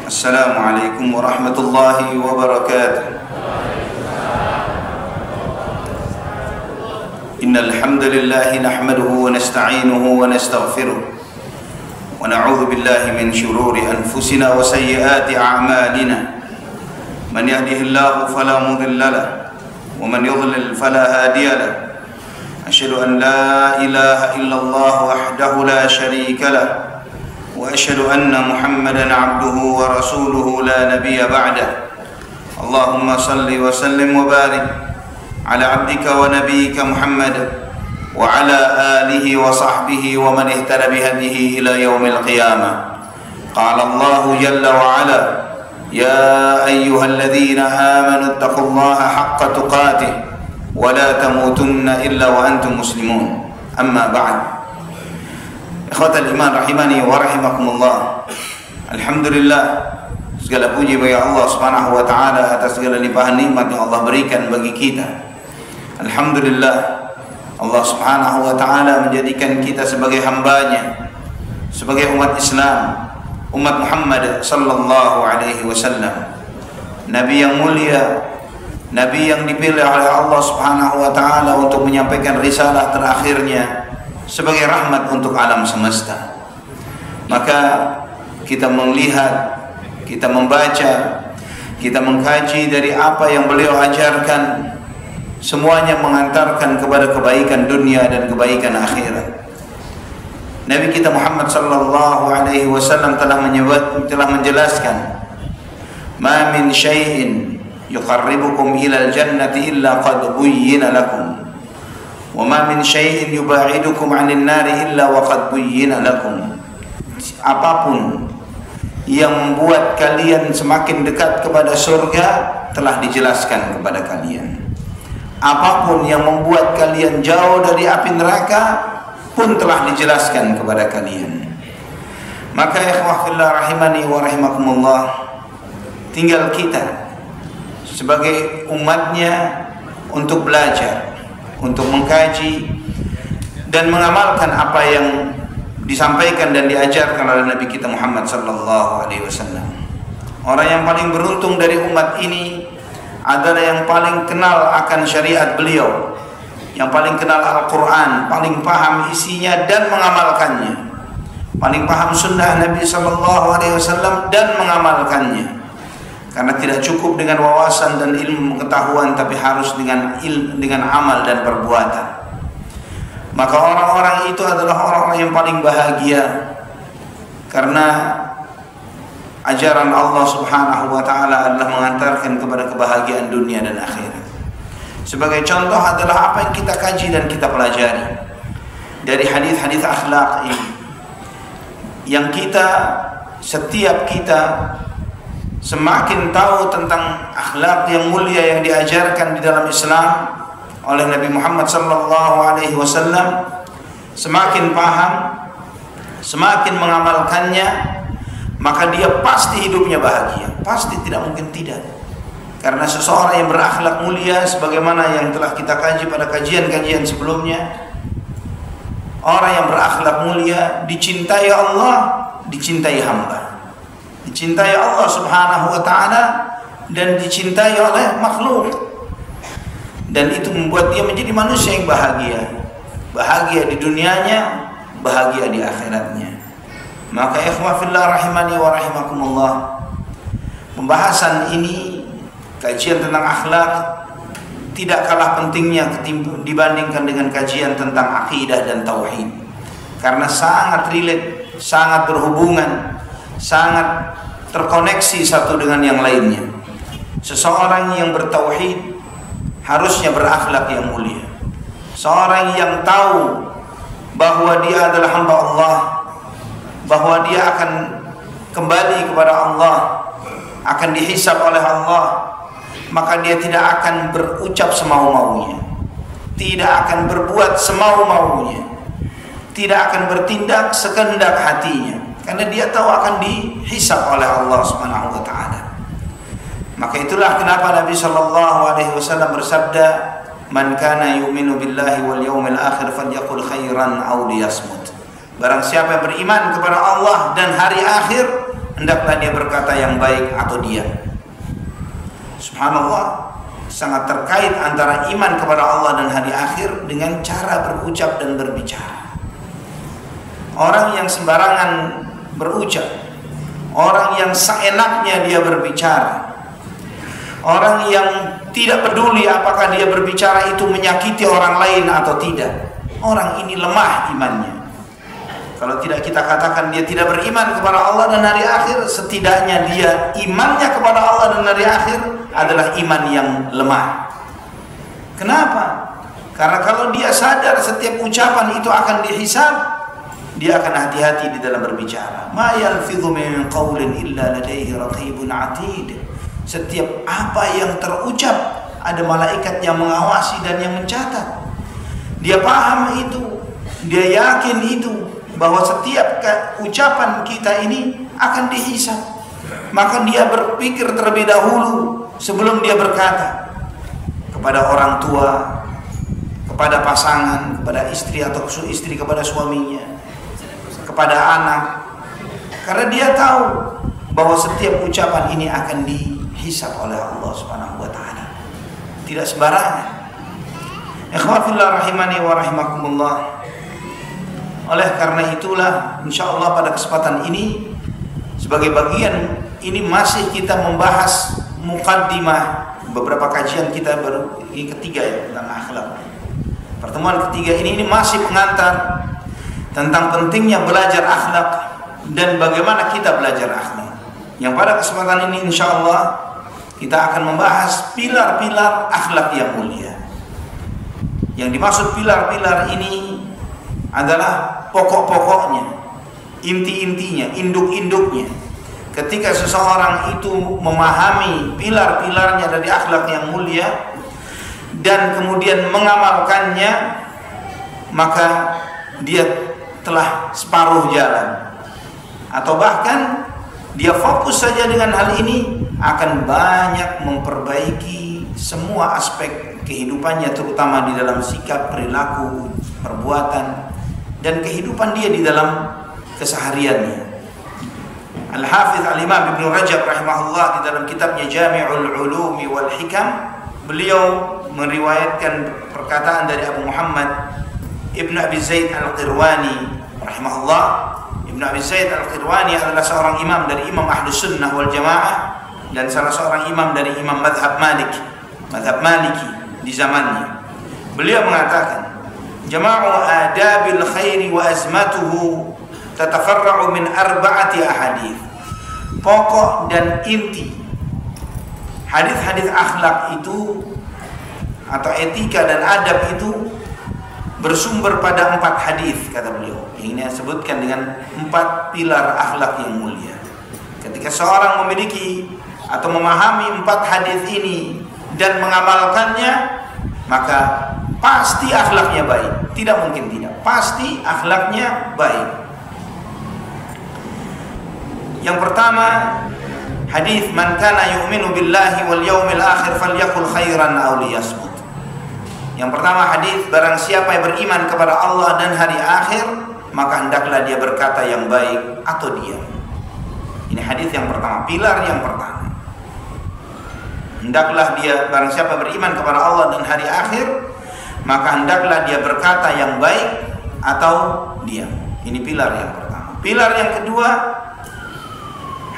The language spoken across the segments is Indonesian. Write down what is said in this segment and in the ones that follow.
Assalamualaikum warahmatullahi wabarakatuh. Innal hamdalillah nahmaduhu wa nasta'inuhu wa nastaghfiruh wa na'udzu billahi min shururi anfusina wa sayyiati a'malina. Man yahdihillahu fala mudilla lahu wa man yudlil fala hadiya lahu. Asyhadu an la ilaha illallah wahdahu la syarika lahu wa asyhadu anna Muhammadan 'abduhu wa rasuluhu la nabiyya ba'da. Allahumma salli wa sallim wa barik ala 'abdika wa nabiyyika Muhammad wa ala alihi wa sahbihi wa man ihtada bi hadihi ila yaumil qiyamah. Qala Allah jalla wa ala, ya ayyuhalladzina amanu taqullaha haqqa tuqatih wa la tamutunna illa wa antum muslimun. Amma ba'd. Ikhwatal iman rahimani wa rahimakumullah. Alhamdulillah, segala puji bagi Allah Subhanahu wa taala atas segala limpahan nikmat yang Allah berikan bagi kita. Alhamdulillah, Allah Subhanahu wa taala menjadikan kita sebagai hamba-Nya, sebagai umat Islam, umat Muhammad sallallahu alaihi wasallam. Nabi yang mulia, nabi yang dipilih oleh Allah Subhanahu wa taala untuk menyampaikan risalah terakhirnya sebagai rahmat untuk alam semesta. Maka kita melihat, kita membaca, kita mengkaji dari apa yang beliau ajarkan, semuanya mengantarkan kepada kebaikan dunia dan kebaikan akhirat. Nabi kita Muhammad sallallahu alaihi wasallam telah menjelaskan, "Ma min syai'in yuqarribukum ilal jannati illa qad buyyina lakum. Wa ma min syai'in yuba'idukum 'anil nari illa wa qad buyyina lakum." Apapun yang membuat kalian semakin dekat kepada surga telah dijelaskan kepada kalian. Apapun yang membuat kalian jauh dari api neraka pun telah dijelaskan kepada kalian. Maka ikhwah fillah rahimani wa rahimakumullah, tinggal kita sebagai umatnya untuk belajar, untuk mengkaji dan mengamalkan apa yang disampaikan dan diajarkan oleh Nabi kita Muhammad sallallahu alaihi wasallam. Orang yang paling beruntung dari umat ini adalah yang paling kenal akan syariat beliau, yang paling kenal Al-Quran, paling paham isinya dan mengamalkannya, paling paham sunnah Nabi sallallahu alaihi wasallam dan mengamalkannya. Karena tidak cukup dengan wawasan dan ilmu pengetahuan, tapi harus dengan amal dan perbuatan. Maka orang-orang itu adalah orang-orang yang paling bahagia, karena ajaran Allah Subhanahu wa taala adalah mengantarkan kepada kebahagiaan dunia dan akhirat. Sebagai contoh adalah apa yang kita kaji dan kita pelajari dari hadis-hadis akhlak ini, yang setiap kita semakin tahu tentang akhlak yang mulia yang diajarkan di dalam Islam oleh Nabi Muhammad sallallahu alaihi wasallam, semakin paham, semakin mengamalkannya, maka dia pasti hidupnya bahagia. Pasti, tidak mungkin tidak. Karena seseorang yang berakhlak mulia, sebagaimana yang telah kita kaji pada kajian-kajian sebelumnya, orang yang berakhlak mulia dicintai Allah, dicintai hamba, dicintai Allah Subhanahu wa ta'ala, dan dicintai oleh makhluk. Dan itu membuat dia menjadi manusia yang bahagia, bahagia di dunianya, bahagia di akhiratnya. Maka ikhwah fillah rahimani wa rahimakumullah, pembahasan ini, kajian tentang akhlak, tidak kalah pentingnya dibandingkan dengan kajian tentang akidah dan tauhid, karena sangat relate, sangat berhubungan, sangat terkoneksi satu dengan yang lainnya. Seseorang yang bertauhid harusnya berakhlak yang mulia. Seorang yang tahu bahwa dia adalah hamba Allah, bahwa dia akan kembali kepada Allah, akan dihisab oleh Allah, maka dia tidak akan berucap semau-maunya, tidak akan berbuat semau-maunya, tidak akan bertindak sekehendak hatinya, karena dia tahu akan dihisab oleh Allah Subhanahu wa taala. Maka itulah kenapa Nabi sallallahu alaihi wasallam bersabda, "Man kana yu'minu billahi wal yawmil akhir falyaqul khairan aw liyasmut." Barang siapa yang beriman kepada Allah dan hari akhir, hendaklah dia berkata yang baik atau diam. Subhanallah, sangat terkait antara iman kepada Allah dan hari akhir dengan cara berucap dan berbicara. Orang yang sembarangan berucap, orang yang seenaknya dia berbicara, orang yang tidak peduli apakah dia berbicara itu menyakiti orang lain atau tidak, orang ini lemah imannya. Kalau tidak kita katakan dia tidak beriman kepada Allah dan hari akhir, setidaknya dia imannya kepada Allah dan hari akhir adalah iman yang lemah. Kenapa? Karena kalau dia sadar setiap ucapan itu akan dihisab, dia akan hati-hati di dalam berbicara. Ma yalfidhu min qawlin illa ladaihi raqibun atid. Setiap apa yang terucap ada malaikat yang mengawasi dan yang mencatat. Dia paham itu, dia yakin itu, bahwa setiap ucapan kita ini akan dihisab. Maka dia berpikir terlebih dahulu sebelum dia berkata kepada orang tua, kepada pasangan, kepada istri atau istri kepada suaminya, kepada anak, karena dia tahu bahwa setiap ucapan ini akan dihisab oleh Allah Subhanahu wa taala. Tidak sembarangan. Ikhwafillah rahimani wa rahimakumullah. Oleh karena itulah insyaallah pada kesempatan ini sebagai bagian ini masih kita membahas muqaddimah beberapa kajian kita baru ini ketiga ya tentang akhlak. Pertemuan ketiga ini masih pengantar tentang pentingnya belajar akhlak dan bagaimana kita belajar akhlak. Yang pada kesempatan ini insyaallah kita akan membahas pilar-pilar akhlak yang mulia. Yang dimaksud pilar-pilar ini adalah pokok-pokoknya, inti-intinya, induk-induknya. Ketika seseorang itu memahami pilar-pilarnya dari akhlak yang mulia dan kemudian mengamalkannya, maka dia telah separuh jalan. Atau bahkan dia fokus saja dengan hal ini akan banyak memperbaiki semua aspek kehidupannya, terutama di dalam sikap, perilaku, perbuatan, dan kehidupan dia di dalam kesehariannya. Al-Hafidz Al-Imam Ibnu Rajab rahimahullah di dalam kitabnya Jami'ul Ulumi wal Hikam, beliau meriwayatkan perkataan dari Abu Muhammad Ibnu Abi Zaid Al-Qirwani rahimahullah. Ibnu Abi Zaid Al-Qirwani adalah seorang imam dari imam Ahlus Sunnah wal Jamaah dan salah seorang imam dari imam madhab Maliki di zamannya. Beliau mengatakan, Jama'u adabil khairi wa azmatuhu tatafarra'u min arba'ati ahadith. Pokok dan inti hadis-hadis akhlak itu atau etika dan adab itu bersumber pada 4 hadis, kata beliau. Ini disebutkan dengan 4 pilar akhlak yang mulia. Ketika seorang memiliki atau memahami 4 hadis ini dan mengamalkannya, maka pasti akhlaknya baik. Tidak mungkin tidak. Pasti akhlaknya baik. Yang pertama, hadis man kana yu'minu billahi wal yawmil akhir falyakul khairan aw liyasmut. Yang pertama hadis, barang siapa yang beriman kepada Allah dan hari akhir, maka hendaklah dia berkata yang baik atau diam. Ini hadis yang pertama, pilar yang pertama. Hendaklah dia, barang siapa beriman kepada Allah dan hari akhir, maka hendaklah dia berkata yang baik atau diam. Ini pilar yang pertama. Pilar yang kedua,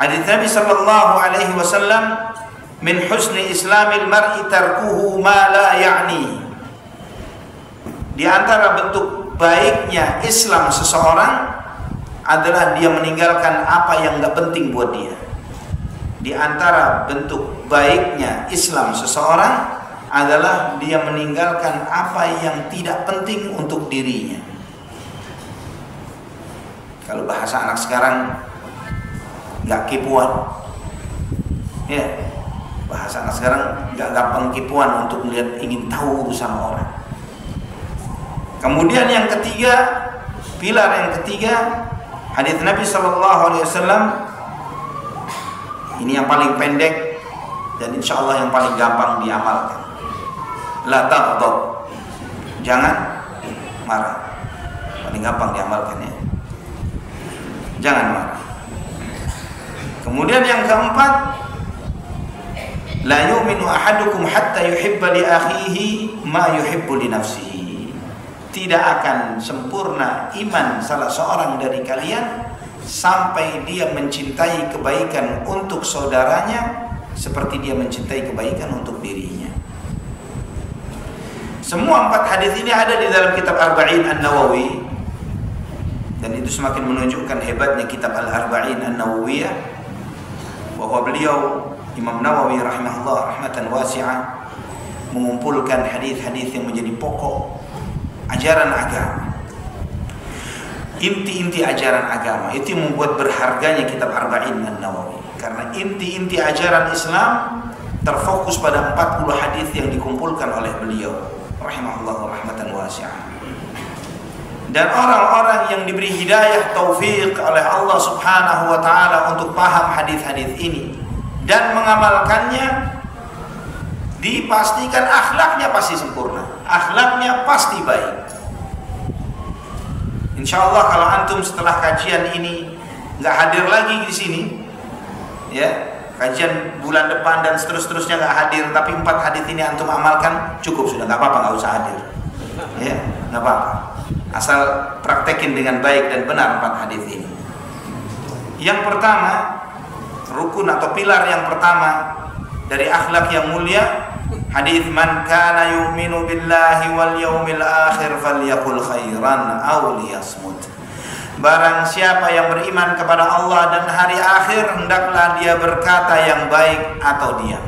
hadis Nabi sallallahu alaihi wasallam, min husni islamil mar'i tarkuhu ma la ya'ni. Di antara bentuk baiknya Islam seseorang adalah dia meninggalkan apa yang enggak penting buat dia. Di antara bentuk baiknya Islam seseorang adalah dia meninggalkan apa yang tidak penting untuk dirinya. Kalau bahasa anak sekarang, nggak kipuan, ya. Bahasa anak sekarang nggak gampang kipuan untuk melihat, ingin tahu urusan orang. Kemudian yang ketiga, pilar yang ketiga, hadis Nabi SAW. Ini yang paling pendek dan insya Allah yang paling gampang diamalkan. La taghdab, jangan marah. Paling gampang diamalkan ya. Jangan marah. Kemudian yang keempat, la yu'minu ahadukum hatta yuhibba li akhihi ma yuhibbu li nafsihi. Tidak akan sempurna iman salah seorang dari kalian sampai dia mencintai kebaikan untuk saudaranya seperti dia mencintai kebaikan untuk dirinya. Semua 4 hadis ini ada di dalam kitab Arba'in An-Nawawi, dan itu semakin menunjukkan hebatnya kitab Al-Arba'in An-Nawawiyah, bahwa beliau Imam Nawawi rahimahullah rahmatan wasi'ah mengumpulkan hadis-hadis yang menjadi pokok ajaran agama, inti-inti ajaran agama. Itu yang membuat berharganya kitab Arba'in An-Nawawi, karena inti-inti ajaran Islam terfokus pada 40 hadis yang dikumpulkan oleh beliau rahimahullah rahmatan wasi'ah. Dan orang-orang yang diberi hidayah taufik oleh Allah Subhanahu wa taala untuk paham hadis-hadis ini dan mengamalkannya, dipastikan akhlaknya pasti sempurna, akhlaknya pasti baik. Insya Allah kalau antum setelah kajian ini nggak hadir lagi di sini, ya, kajian bulan depan dan seterusnya nggak hadir, tapi 4 hadis ini antum amalkan, cukup sudah, nggak apa-apa, nggak usah hadir, ya, nggak apa-apa, asal praktekin dengan baik dan benar 4 hadis ini. Yang pertama, rukun atau pilar yang pertama dari akhlak yang mulia, hadis man kana yu'minu billahi wal yaumil akhir falyaqul khairan aw liyasmut. Barang siapa yang beriman kepada Allah dan hari akhir, hendaklah dia berkata yang baik atau diam.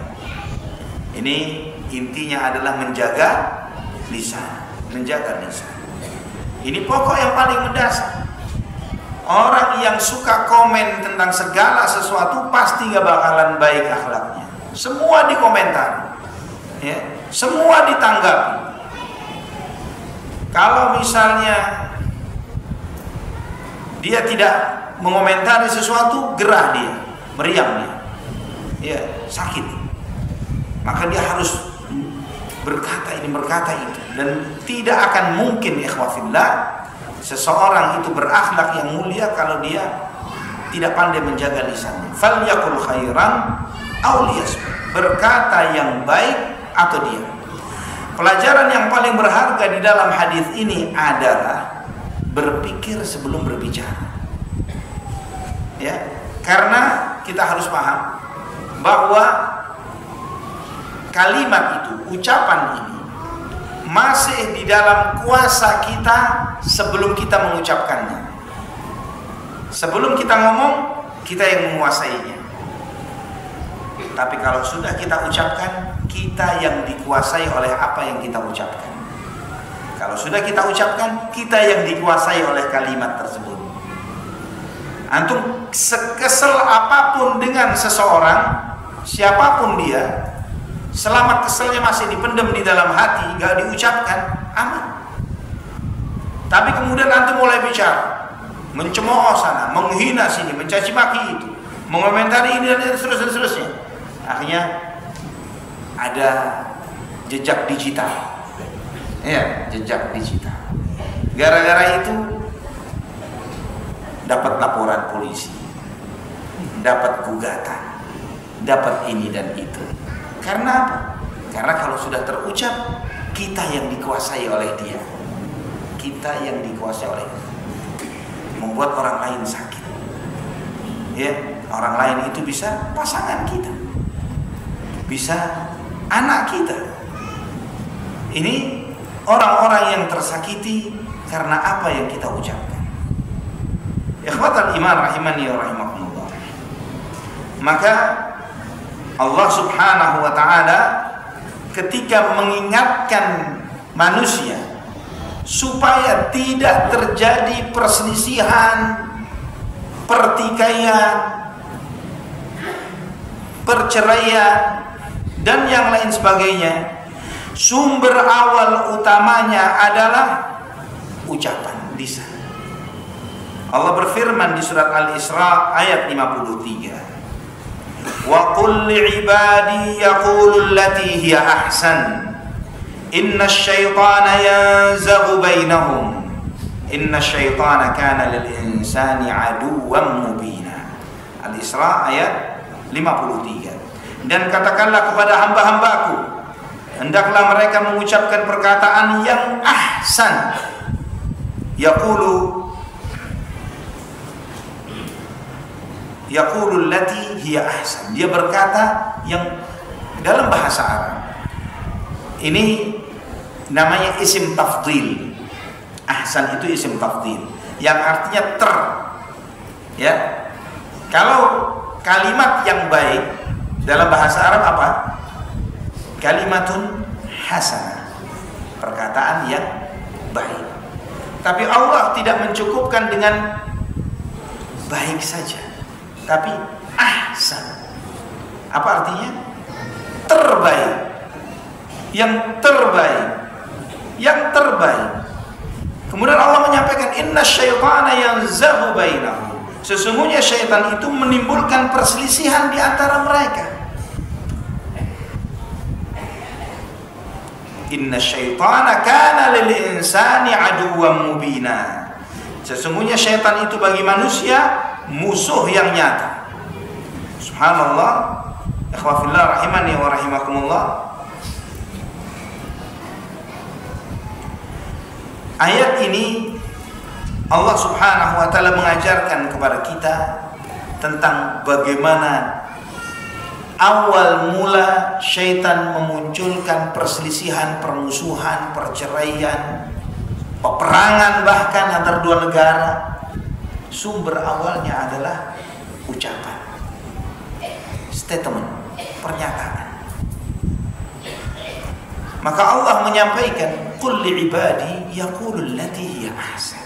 Ini intinya adalah menjaga lisan, menjaga lisan. Ini pokok yang paling mendasar. Orang yang suka komen tentang segala sesuatu pasti gak bakalan baik akhlaknya. Semua dikomentari, ya, semua ditanggapi. Kalau misalnya dia tidak mengomentari sesuatu, gerah dia, meriang dia, ya, sakit. Maka dia harus berkata ini, berkata itu, dan tidak akan mungkin ikhwafillah seseorang itu berakhlak yang mulia kalau dia tidak pandai menjaga lisannya. Falyaqul khairan aw liyasmut, berkata yang baik atau diam. Pelajaran yang paling berharga di dalam hadis ini adalah berpikir sebelum berbicara, ya, karena kita harus paham bahwa kalimat itu, ucapan ini masih di dalam kuasa kita sebelum kita mengucapkannya. Sebelum kita ngomong, kita yang menguasainya. Tapi kalau sudah kita ucapkan, kita yang dikuasai oleh apa yang kita ucapkan. Kalau sudah kita ucapkan, kita yang dikuasai oleh kalimat tersebut. Antum sekesel apapun dengan seseorang, siapapun dia, selama keselnya masih dipendam di dalam hati, gak diucapkan, aman. Tapi kemudian antum mulai bicara, mencemooh sana, menghina sini, mencaci maki itu, mengomentari ini dan seterusnya. Akhirnya ada jejak digital. Ya, jejak digital. Gara-gara itu dapat laporan polisi, dapat gugatan, dapat ini dan itu. Karena apa? Karena kalau sudah terucap, kita yang dikuasai oleh dia. Kita yang dikuasai oleh dia. Membuat orang lain sakit. Ya, orang lain itu bisa pasangan kita, bisa anak kita. Ini orang-orang yang tersakiti karena apa yang kita ucapkan. Ikhwatal iman rahimani wa rahimakumullah. Maka Allah Subhanahu wa taala ketika mengingatkan manusia supaya tidak terjadi perselisihan, pertikaian, perceraian dan yang lain sebagainya, sumber awal utamanya adalah ucapan lisan. Allah berfirman di surat Al-Isra ayat 53. Wa qul li'ibadi yaqulu allati hiya ahsan inna asy-syaitana yanzaghu bainahum inna asy-syaitana kana lil insani aduwwan mubina. Al-Isra ayat 53. Dan katakanlah kepada hamba-hambaku, hendaklah mereka mengucapkan perkataan yang ahsan. Yaqulu allati hiya ahsan. Dia berkata yang dalam bahasa Arab. Ini namanya isim tafdhil. Ahsan itu isim tafdhil yang artinya ya. Kalau kalimat yang baik dalam bahasa Arab apa? Kalimatun hasanah. Perkataan yang baik. Tapi Allah tidak mencukupkan dengan baik saja, tapi ahsan. Apa artinya? Terbaik. Yang terbaik. Yang terbaik. Kemudian Allah menyampaikan inna syaitana yanzahu bainahum. Sesungguhnya syaitan itu menimbulkan perselisihan di antara mereka. Inna syaitana kana lil insani aduwwan mubina. Sesungguhnya syaitan itu bagi manusia musuh yang nyata. Subhanallah. Ikhwafillah rahimani wa rahimakumullah. Ayat ini Allah Subhanahu wa taala mengajarkan kepada kita tentang bagaimana awal mula syaitan memunculkan perselisihan, permusuhan, perceraian, peperangan bahkan antar dua negara. Sumber awalnya adalah ucapan, statement, pernyataan. Maka Allah menyampaikan, qul li ibadi yaqulul lati hiya ahsan.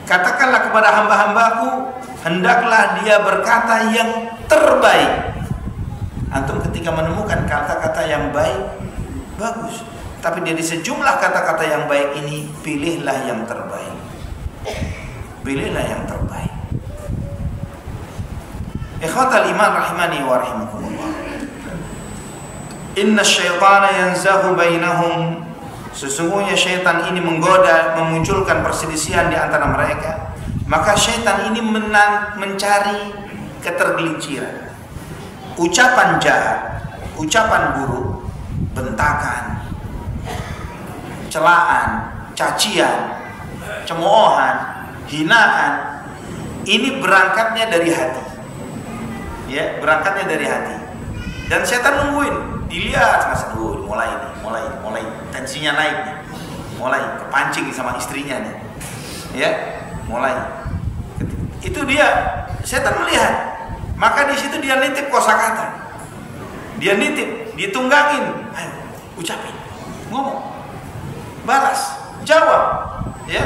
Katakanlah kepada hamba-hambaku, hendaklah dia berkata yang terbaik. Antum ketika menemukan kata-kata yang baik, bagus. Tapi dari sejumlah kata-kata yang baik ini, pilihlah yang terbaik. Pilihlah yang terbaik. Ikhwatal iman rahimani wa rahimakumullah. Inna syaitana yanzahu bainahum. Sesungguhnya syaitan ini menggoda, memunculkan perselisihan di antara mereka. Maka syaitan ini mencari ketergelinciran. Ucapan jahat, ucapan buruk, bentakan, celaan, cacian, cemoohan, hinaan, ini berangkatnya dari hati. Ya, berangkatnya dari hati. Dan setan nungguin, dilihat mulai tensinya naik nih. Mulai kepancing sama istrinya nih. Ya, mulai. Itu dia, setan melihat. Maka di situ dia nitip kosakata. Dia nitip, ditunggangin. Ayo, ucapin. Ngomong. Balas, jawab. Ya.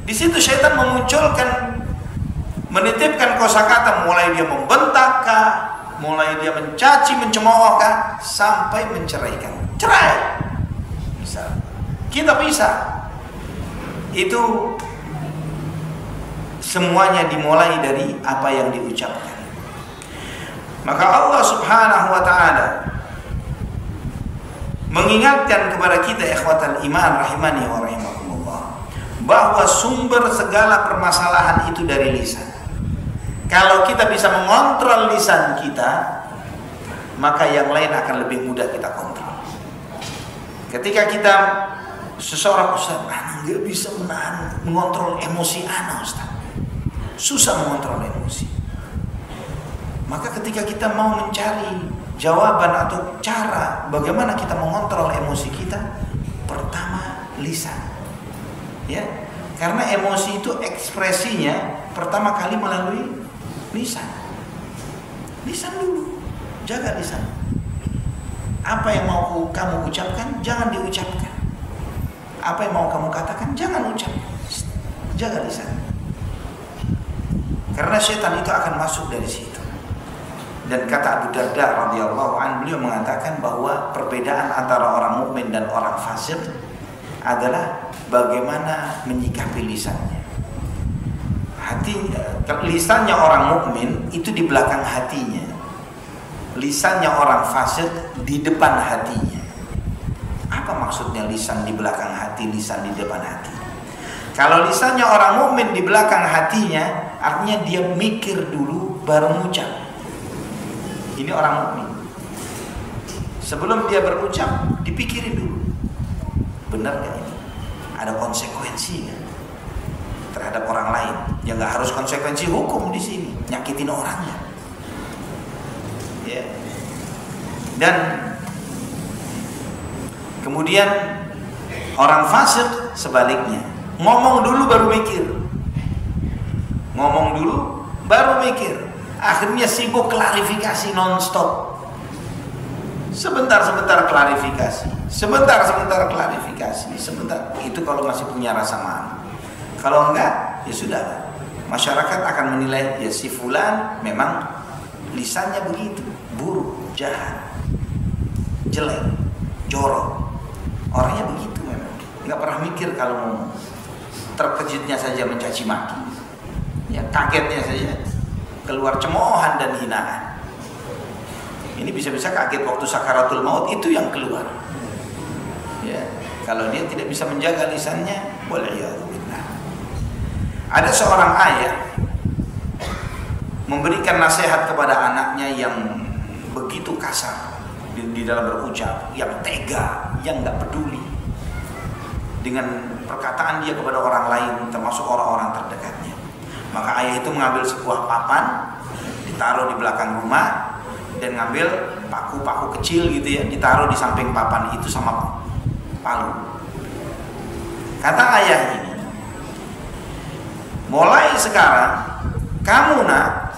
Di situ syaitan memunculkan, menitipkan kosakata, mulai dia membentak, mulai dia mencaci, mencemooh, sampai menceraikan. Cerai. Bisa. Kita bisa. Itu semuanya dimulai dari apa yang diucapkan. Maka Allah Subhanahu wa taala mengingatkan kepada kita ikhwatal iman rahimani wa rahimakumullah, bahwa sumber segala permasalahan itu dari lisan. Kalau kita bisa mengontrol lisan kita, maka yang lain akan lebih mudah kita kontrol. Ketika kita seseorang, Ustaz, nggak bisa mengontrol emosi ana, Ustaz. Susah mengontrol emosi. Maka ketika kita mau mencari jawaban atau cara bagaimana kita mengontrol emosi kita, pertama lisan. Ya, karena emosi itu ekspresinya pertama kali melalui lisan. Lisan dulu, jaga lisan. Apa yang mau kamu ucapkan, jangan diucapkan. Apa yang mau kamu katakan, jangan ucap. Jaga lisan. Karena setan itu akan masuk dari situ. Dan kata Abu Darda radhiyallahu anhu, beliau mengatakan bahwa perbedaan antara orang mukmin dan orang fasik adalah bagaimana menyikapi lisannya. Lisannya orang mukmin itu di belakang hatinya. Lisannya orang fasik di depan hatinya. Apa maksudnya lisan di belakang hati, lisan di depan hati? Kalau lisannya orang mukmin di belakang hatinya, artinya dia mikir dulu baru mengucap. Ini orang mukmin. Sebelum dia berucap, dipikirin dulu, benar gak ini? Ada konsekuensinya terhadap orang lain. Ya nggak harus konsekuensi hukum di sini, nyakitin orangnya. Ya. Dan kemudian orang fasik sebaliknya, ngomong dulu baru mikir. Ngomong dulu baru mikir. Akhirnya sibuk klarifikasi non-stop. Sebentar-sebentar klarifikasi, sebentar-sebentar klarifikasi, sebentar. Itu kalau masih punya rasa malu. Kalau enggak, ya sudah. Masyarakat akan menilai, ya si fulan memang lisannya begitu, buruk, jahat, jelek, jorok. Orangnya begitu memang. Enggak pernah mikir kalau ngomong. Terkejutnya saja mencaci maki. Ya, kagetnya saja keluar cemoohan dan hinaan. Ini bisa-bisa kaget waktu sakaratul maut, itu yang keluar. Ya, kalau dia tidak bisa menjaga lisannya, wal'iyadzubillah. Ada seorang ayah memberikan nasihat kepada anaknya yang begitu kasar di dalam berucap, yang tega, yang nggak peduli dengan perkataan dia kepada orang lain, termasuk orang-orang terdekatnya. Maka ayah itu mengambil sebuah papan, ditaruh di belakang rumah, dan ngambil paku-paku kecil gitu ya, ditaruh di samping papan itu sama palu. Kata ayah ini, mulai sekarang kamu nak,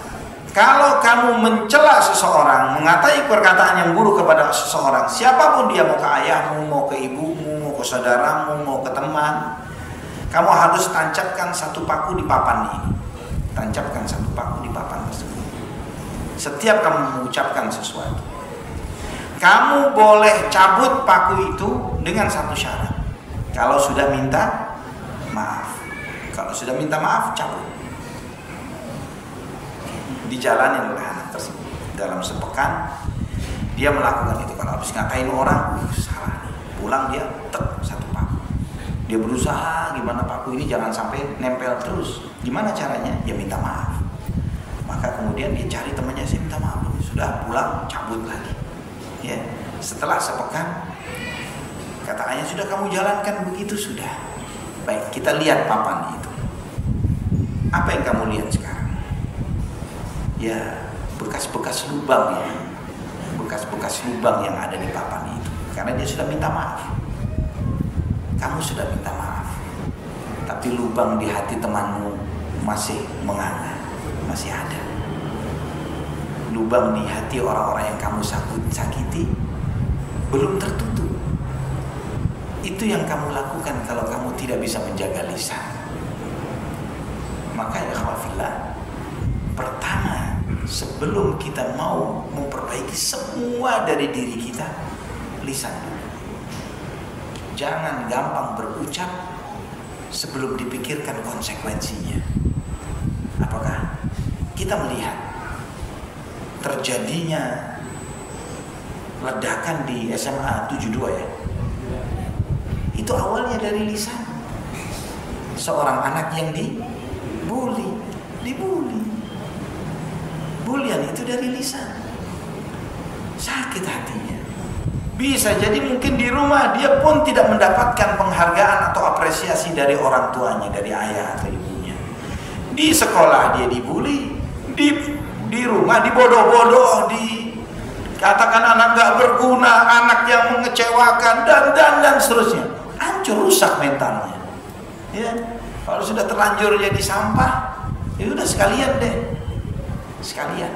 kalau kamu mencela seseorang, mengatai perkataan yang buruk kepada seseorang, siapapun dia, mau ke ayahmu, mau ke ibumu, mau ke saudaramu, mau ke teman, kamu harus tancapkan satu paku di papan ini. Tancapkan satu paku di papan tersebut. Setiap kamu mengucapkan sesuatu, kamu boleh cabut paku itu dengan satu syarat. Kalau sudah minta maaf, kalau sudah minta maaf, cabut. Dijalanin oleh anak tersebut. Dalam sepekan dia melakukan itu. Kalau habis ngatain orang, salah nih. Pulang dia satu paku. Dia berusaha gimana paku ini jangan sampai nempel terus. Gimana caranya? Ya minta maaf. Maka kemudian dia cari temannya, saya minta maaf. Sudah pulang, cabut lagi. Ya, setelah sepekan, kata ayah, sudah kamu jalankan begitu sudah. Baik, kita lihat papan itu. Apa yang kamu lihat sekarang? Ya, bekas-bekas lubang ya, bekas-bekas lubang yang ada di papan itu. Karena dia sudah minta maaf. Kamu sudah minta maaf, tapi lubang di hati temanmu masih menganga. Masih ada lubang di hati orang-orang yang kamu sakiti, belum tertutup. Itu yang kamu lakukan kalau kamu tidak bisa menjaga lisan. Maka ya khawafillah, pertama sebelum kita mau memperbaiki semua dari diri kita, lisan dulu. Jangan gampang berucap sebelum dipikirkan konsekuensinya. Apakah kita melihat terjadinya ledakan di SMA 72 ya? Itu awalnya dari lisan. Seorang anak yang dibully. Bulian itu dari lisan. Sakit hatinya. Bisa jadi mungkin di rumah dia pun tidak mendapatkan penghargaan atau apresiasi dari orang tuanya, dari ayah atau ibunya. Di sekolah dia dibully, di rumah dibodoh-bodoh, dikatakan anak gak berguna, anak yang mengecewakan, dan seterusnya. Hancur, rusak mentalnya. Ya, kalau sudah terlanjur jadi sampah, ya udah sekalian deh, sekalian.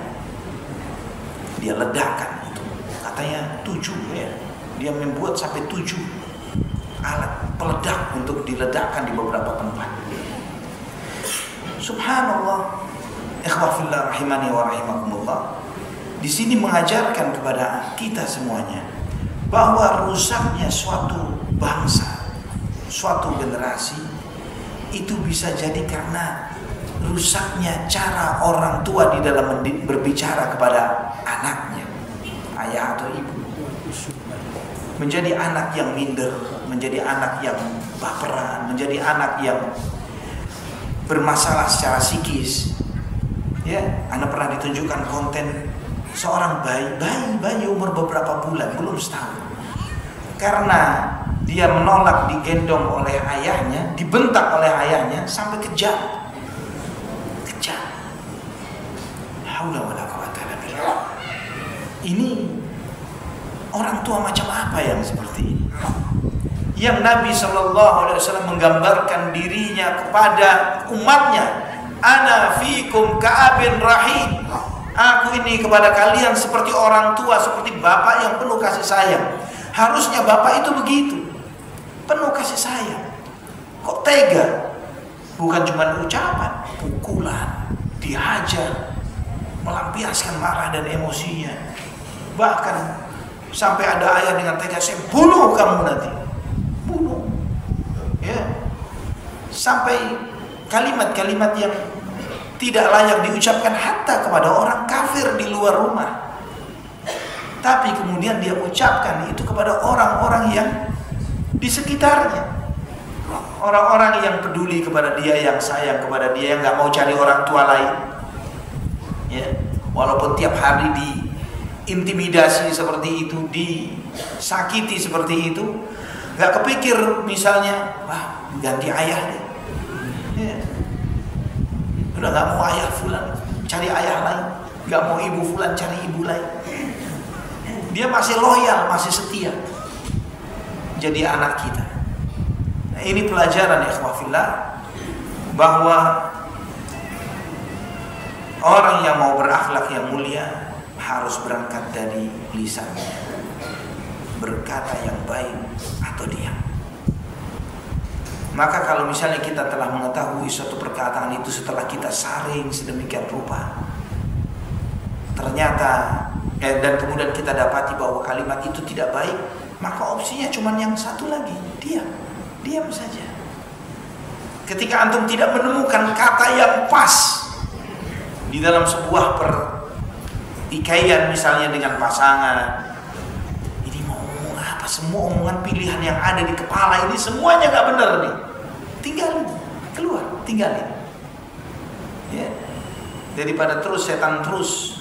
Dia ledakan itu, katanya 7 ya. Dia membuat sampai 7 alat peledak untuk diledakkan di beberapa tempat. Subhanallah, ikhwafillah rahimani wa rahimakumullah. Di sini mengajarkan kepada kita semuanya bahwa rusaknya suatu bangsa, suatu generasi itu bisa jadi karena rusaknya cara orang tua di dalam berbicara kepada anaknya, ayah atau ibu. Menjadi anak yang minder, menjadi anak yang baperan, menjadi anak yang bermasalah secara psikis. Ya, Anda pernah ditunjukkan konten seorang bayi umur beberapa bulan, belum setahun, karena dia menolak digendong oleh ayahnya, dibentak oleh ayahnya sampai kejam. Haula wala quwata illa billah. Ini orang tua macam apa yang seperti ini? Yang Nabi SAW menggambarkan dirinya kepada umatnya, ana fikum ka'abin rahim. Aku ini kepada kalian seperti orang tua, seperti bapak yang penuh kasih sayang. Harusnya bapak itu begitu, penuh kasih sayang. Kok tega? Bukan cuma ucapan, pukulan, dihajar, melampiaskan marah dan emosinya. Bahkan sampai ada ayat dengan tega, saya bunuh kamu nanti. Bunuh. Ya. Sampai kalimat-kalimat yang tidak layak diucapkan hatta kepada orang kafir di luar rumah. Tapi kemudian dia ucapkan itu kepada orang-orang yang di sekitarnya. Orang-orang yang peduli kepada dia, yang sayang kepada dia, yang gak mau cari orang tua lain. Ya. Walaupun tiap hari diintimidasi seperti itu, disakiti seperti itu, gak kepikir misalnya, wah ganti ayah deh. Ya. Udah gak mau ayah fulan, cari ayah lain. Gak mau ibu fulan, cari ibu lain. Dia masih loyal, masih setia jadi anak kita. Nah, ini pelajaran ikhwah fillah, bahwa orang yang mau berakhlak yang mulia harus berangkat dari lisannya, berkata yang baik atau diam. Maka kalau misalnya kita telah mengetahui suatu perkataan itu setelah kita saring sedemikian rupa, ternyata dan kemudian kita dapati bahwa kalimat itu tidak baik, maka opsinya cuma yang satu lagi, diam saja. Ketika antum tidak menemukan kata yang pas di dalam sebuah pertikaian misalnya dengan pasangan, ini mau ngomong apa, semua omongan pilihan yang ada di kepala ini semuanya gak benar nih, tinggalin, keluar, tinggalin ya. Daripada terus setan terus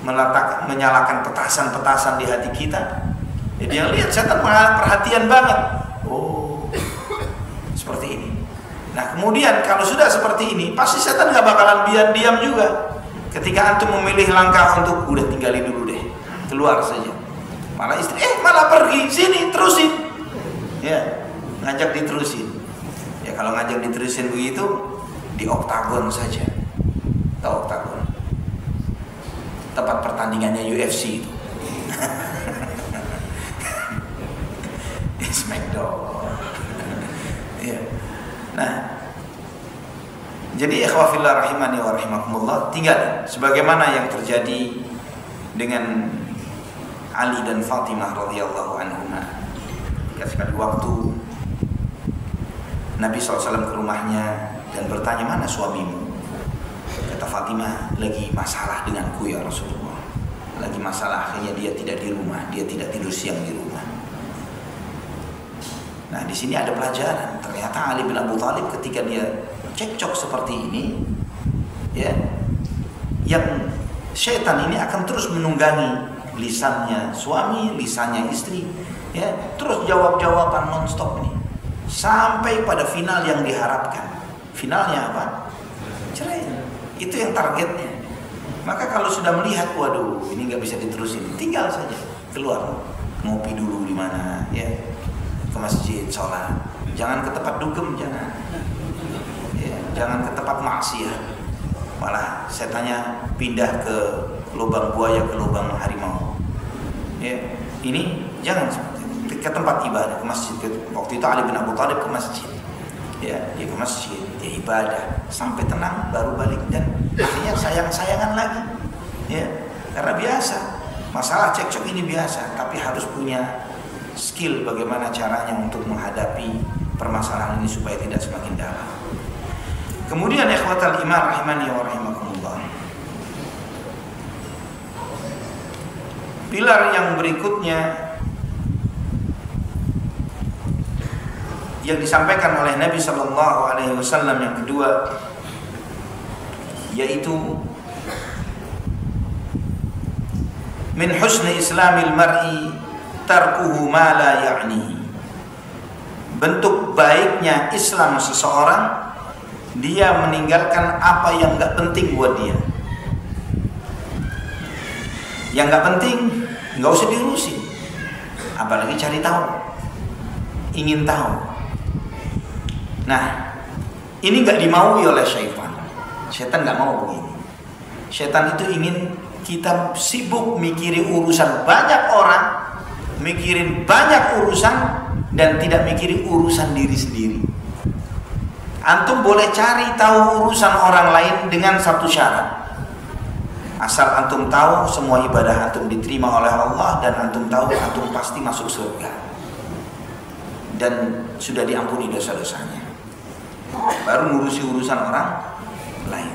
menyalakan petasan-petasan di hati kita. Jadi yang lihat setan perhatian banget. Oh, seperti ini. Nah kemudian kalau sudah seperti ini, pasti setan gak bakalan diam juga. Ketika antum memilih langkah untuk udah tinggalin dulu deh, keluar saja. Malah istri, malah pergi, sini terusin. Ya, ngajak diterusin. Ya kalau ngajak diterusin begitu, di oktagon saja. Tahu oktagon? Tempat pertandingannya UFC itu. Smackdown. Ya. Nah, jadi ikhwah fillah rahimani wa rahimakumullah, tinggal sebagaimana yang terjadi dengan Ali dan Fatimah radhiyallahu anhuma. Ketika sekali waktu Nabi SAW ke rumahnya dan bertanya, mana suamimu? Kata Fatimah, lagi masalah denganku ya Rasulullah. Lagi masalah, akhirnya dia tidak di rumah, dia tidak tidur siang di rumah. Nah di sini ada pelajaran. Ternyata Ali bin Abi Thalib ketika dia cekcok seperti ini, ya, yang syaitan ini akan terus menunggangi lisannya suami, lisannya istri, ya, terus jawab-jawaban non-stop nih, sampai pada final yang diharapkan. Finalnya apa? Cerai. Itu yang targetnya. Maka kalau sudah melihat, waduh, ini nggak bisa diterusin, tinggal saja, keluar, ngopi dulu di mana, ya, ke masjid, sholat, jangan ke tempat dugem, jangan, ya, jangan ke tempat maksiat, malah setannya pindah ke lubang buaya, ke lubang harimau, ya, ini jangan ke tempat ibadah, ke masjid. Waktu itu Ali bin Abi Thalib ke masjid, ya, dia ke masjid, dia ibadah sampai tenang, baru balik, dan akhirnya sayang-sayangan lagi, ya, karena biasa masalah cekcok ini biasa, tapi harus punya skill bagaimana caranya untuk menghadapi permasalahan ini supaya tidak semakin dalam. Kemudian ikhwatal iman rahimani wa rahimakumullah, pilar yang berikutnya yang disampaikan oleh Nabi Sallallahu Alaihi Wasallam yang kedua, yaitu min husni islamil mar'i tarkuhu ma la ya'nihi. Bentuk baiknya Islam seseorang, dia meninggalkan apa yang gak penting buat dia. Yang gak penting gak usah diurusin, apalagi cari tahu, ingin tahu. Nah, ini gak dimaui oleh syaitan. Syaitan gak mau begini. Syaitan itu ingin kita sibuk mikirin urusan banyak orang, mikirin banyak urusan, dan tidak mikirin urusan diri sendiri. Antum boleh cari tahu urusan orang lain dengan satu syarat. Asal antum tahu semua ibadah antum diterima oleh Allah, dan antum tahu antum pasti masuk surga dan sudah diampuni dosa-dosanya, baru ngurusi urusan orang lain.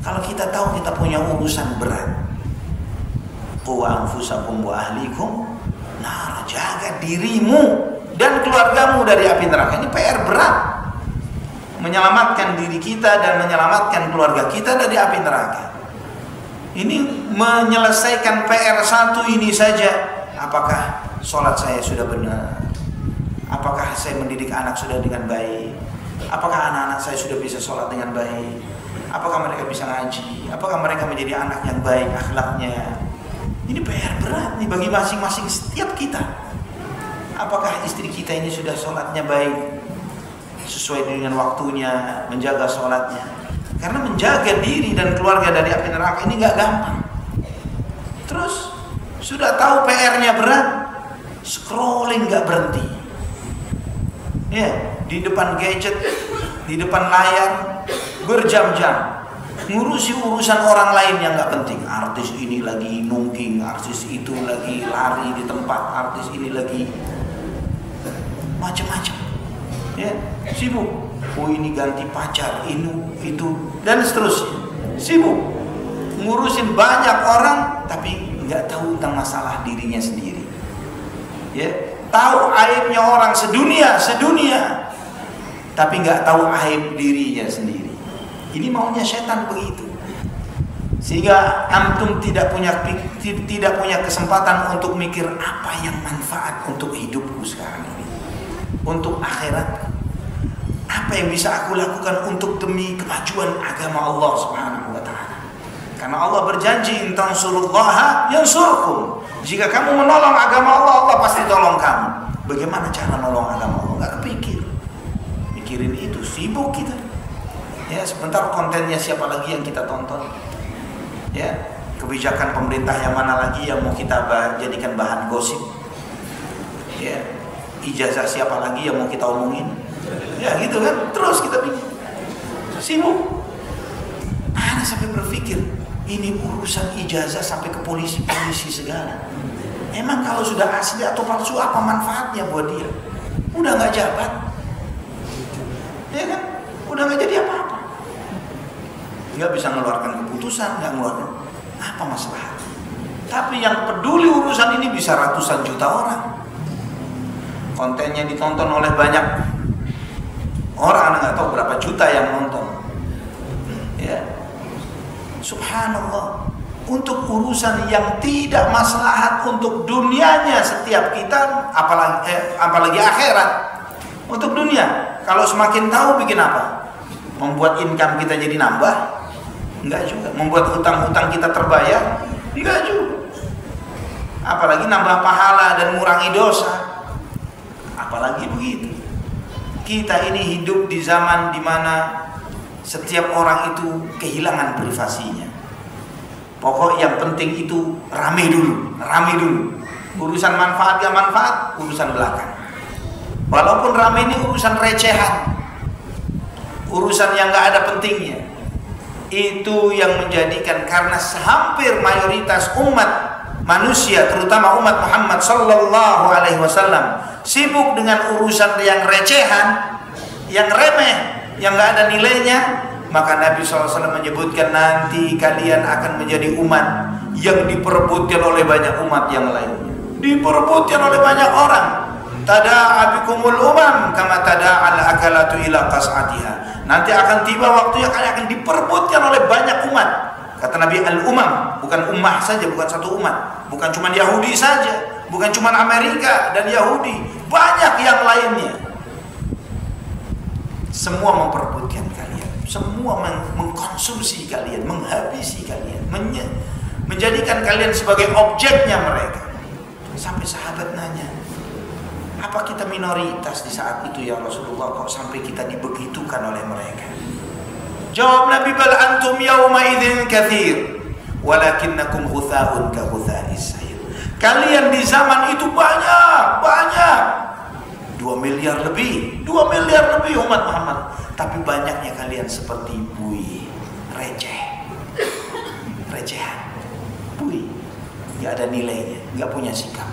Kalau kita tahu kita punya urusan berat, qu anfusakum wa ahlikum nar, jaga dirimu dan keluargamu dari api neraka. Ini PR berat, menyelamatkan diri kita dan menyelamatkan keluarga kita dari api neraka. Ini menyelesaikan PR satu ini saja. Apakah sholat saya sudah benar? Apakah saya mendidik anak sudah dengan baik? Apakah anak-anak saya sudah bisa sholat dengan baik? Apakah mereka bisa ngaji? Apakah mereka menjadi anak yang baik akhlaknya? Ini PR berat nih bagi masing-masing setiap kita. Apakah istri kita ini sudah sholatnya baik, sesuai dengan waktunya, menjaga sholatnya? Karena menjaga diri dan keluarga dari api neraka ini gak gampang. Terus sudah tahu PR-nya berat, scrolling gak berhenti. Ya, di depan gadget, di depan layar berjam-jam, ngurusi urusan orang lain yang gak penting. Artis ini lagi nungging, artis itu lagi lari di tempat, artis ini lagi macam-macam. Ya, sibuk. Oh ini ganti pacar, ini itu dan seterusnya. Sibuk ngurusin banyak orang, tapi nggak tahu tentang masalah dirinya sendiri. Ya, tahu aibnya orang sedunia, tapi nggak tahu aib dirinya sendiri. Ini maunya setan begitu. Sehingga antum tidak punya kesempatan untuk mikir apa yang manfaat untuk hidupku sekarang ini, untuk akhirat. Apa yang bisa aku lakukan untuk demi kemajuan agama Allah Subhanahu wa taala? Karena Allah berjanji, "In tansurullaha yansurkum." Jika kamu menolong agama Allah, Allah pasti tolong kamu. Bagaimana cara nolong agama Allah? Enggak kepikir. Mikirin itu, sibuk kita. Ya, sebentar kontennya siapa lagi yang kita tonton? Ya, kebijakan pemerintah yang mana lagi yang mau kita jadikan bahan gosip? Ya, ijazah siapa lagi yang mau kita omongin? Ya gitu kan, terus kita bikin sibuk. Anak sampai berpikir ini urusan ijazah sampai ke polisi segala. Emang kalau sudah asli atau palsu apa manfaatnya buat dia? Udah nggak jabat, ya kan? Udah nggak jadi apa-apa, nggak bisa mengeluarkan keputusan, nggak ngeluarkan apa masalah. Tapi yang peduli urusan ini bisa ratusan juta orang. Kontennya ditonton oleh banyak orang, nggak tahu berapa juta yang nonton. Ya, subhanallah. Untuk urusan yang tidak maslahat untuk dunianya setiap kita, apalagi akhirat. Untuk dunia, kalau semakin tahu bikin apa? Membuat income kita jadi nambah? Enggak juga. Membuat hutang-hutang kita terbayar? Enggak juga. Apalagi nambah pahala dan mengurangi dosa. Apalagi begitu. Kita ini hidup di zaman dimana setiap orang itu kehilangan privasinya. Pokok yang penting itu rame dulu. Urusan manfaat gak manfaat, urusan belakang. Walaupun rame ini urusan recehan, urusan yang gak ada pentingnya. Itu yang menjadikan, karena hampir mayoritas umat manusia, terutama umat Muhammad sallallahu alaihi wasallam, sibuk dengan urusan yang recehan, yang remeh, yang gak ada nilainya. Maka Nabi SAW menyebutkan nanti kalian akan menjadi umat yang diperebutkan oleh banyak umat yang lainnya. Diperebutkan oleh banyak orang. Tada'a bikumul umam kama tada'al akalatu ila qas'atiha. Nanti akan tiba waktunya kalian akan diperebutkan oleh banyak umat. Kata Nabi, al-umam, bukan ummah saja, bukan satu umat, bukan cuma Yahudi saja, bukan cuma Amerika dan Yahudi, banyak yang lainnya. Semua memperebutkan kalian, semua mengkonsumsi kalian, menghabisi kalian, menjadikan kalian sebagai objeknya mereka. Sampai sahabat nanya, apa kita minoritas di saat itu ya Rasulullah, kok sampai kita dibegitukan oleh mereka? Jawab Nabi, bal antum yawma idzin katsir walakinnakum ghutha'un ka ghutha'is sayl. Kalian di zaman itu banyak 2 miliar lebih umat Muhammad, tapi banyaknya kalian seperti buih, recehan, buih, nggak ada nilainya, nggak punya sikap.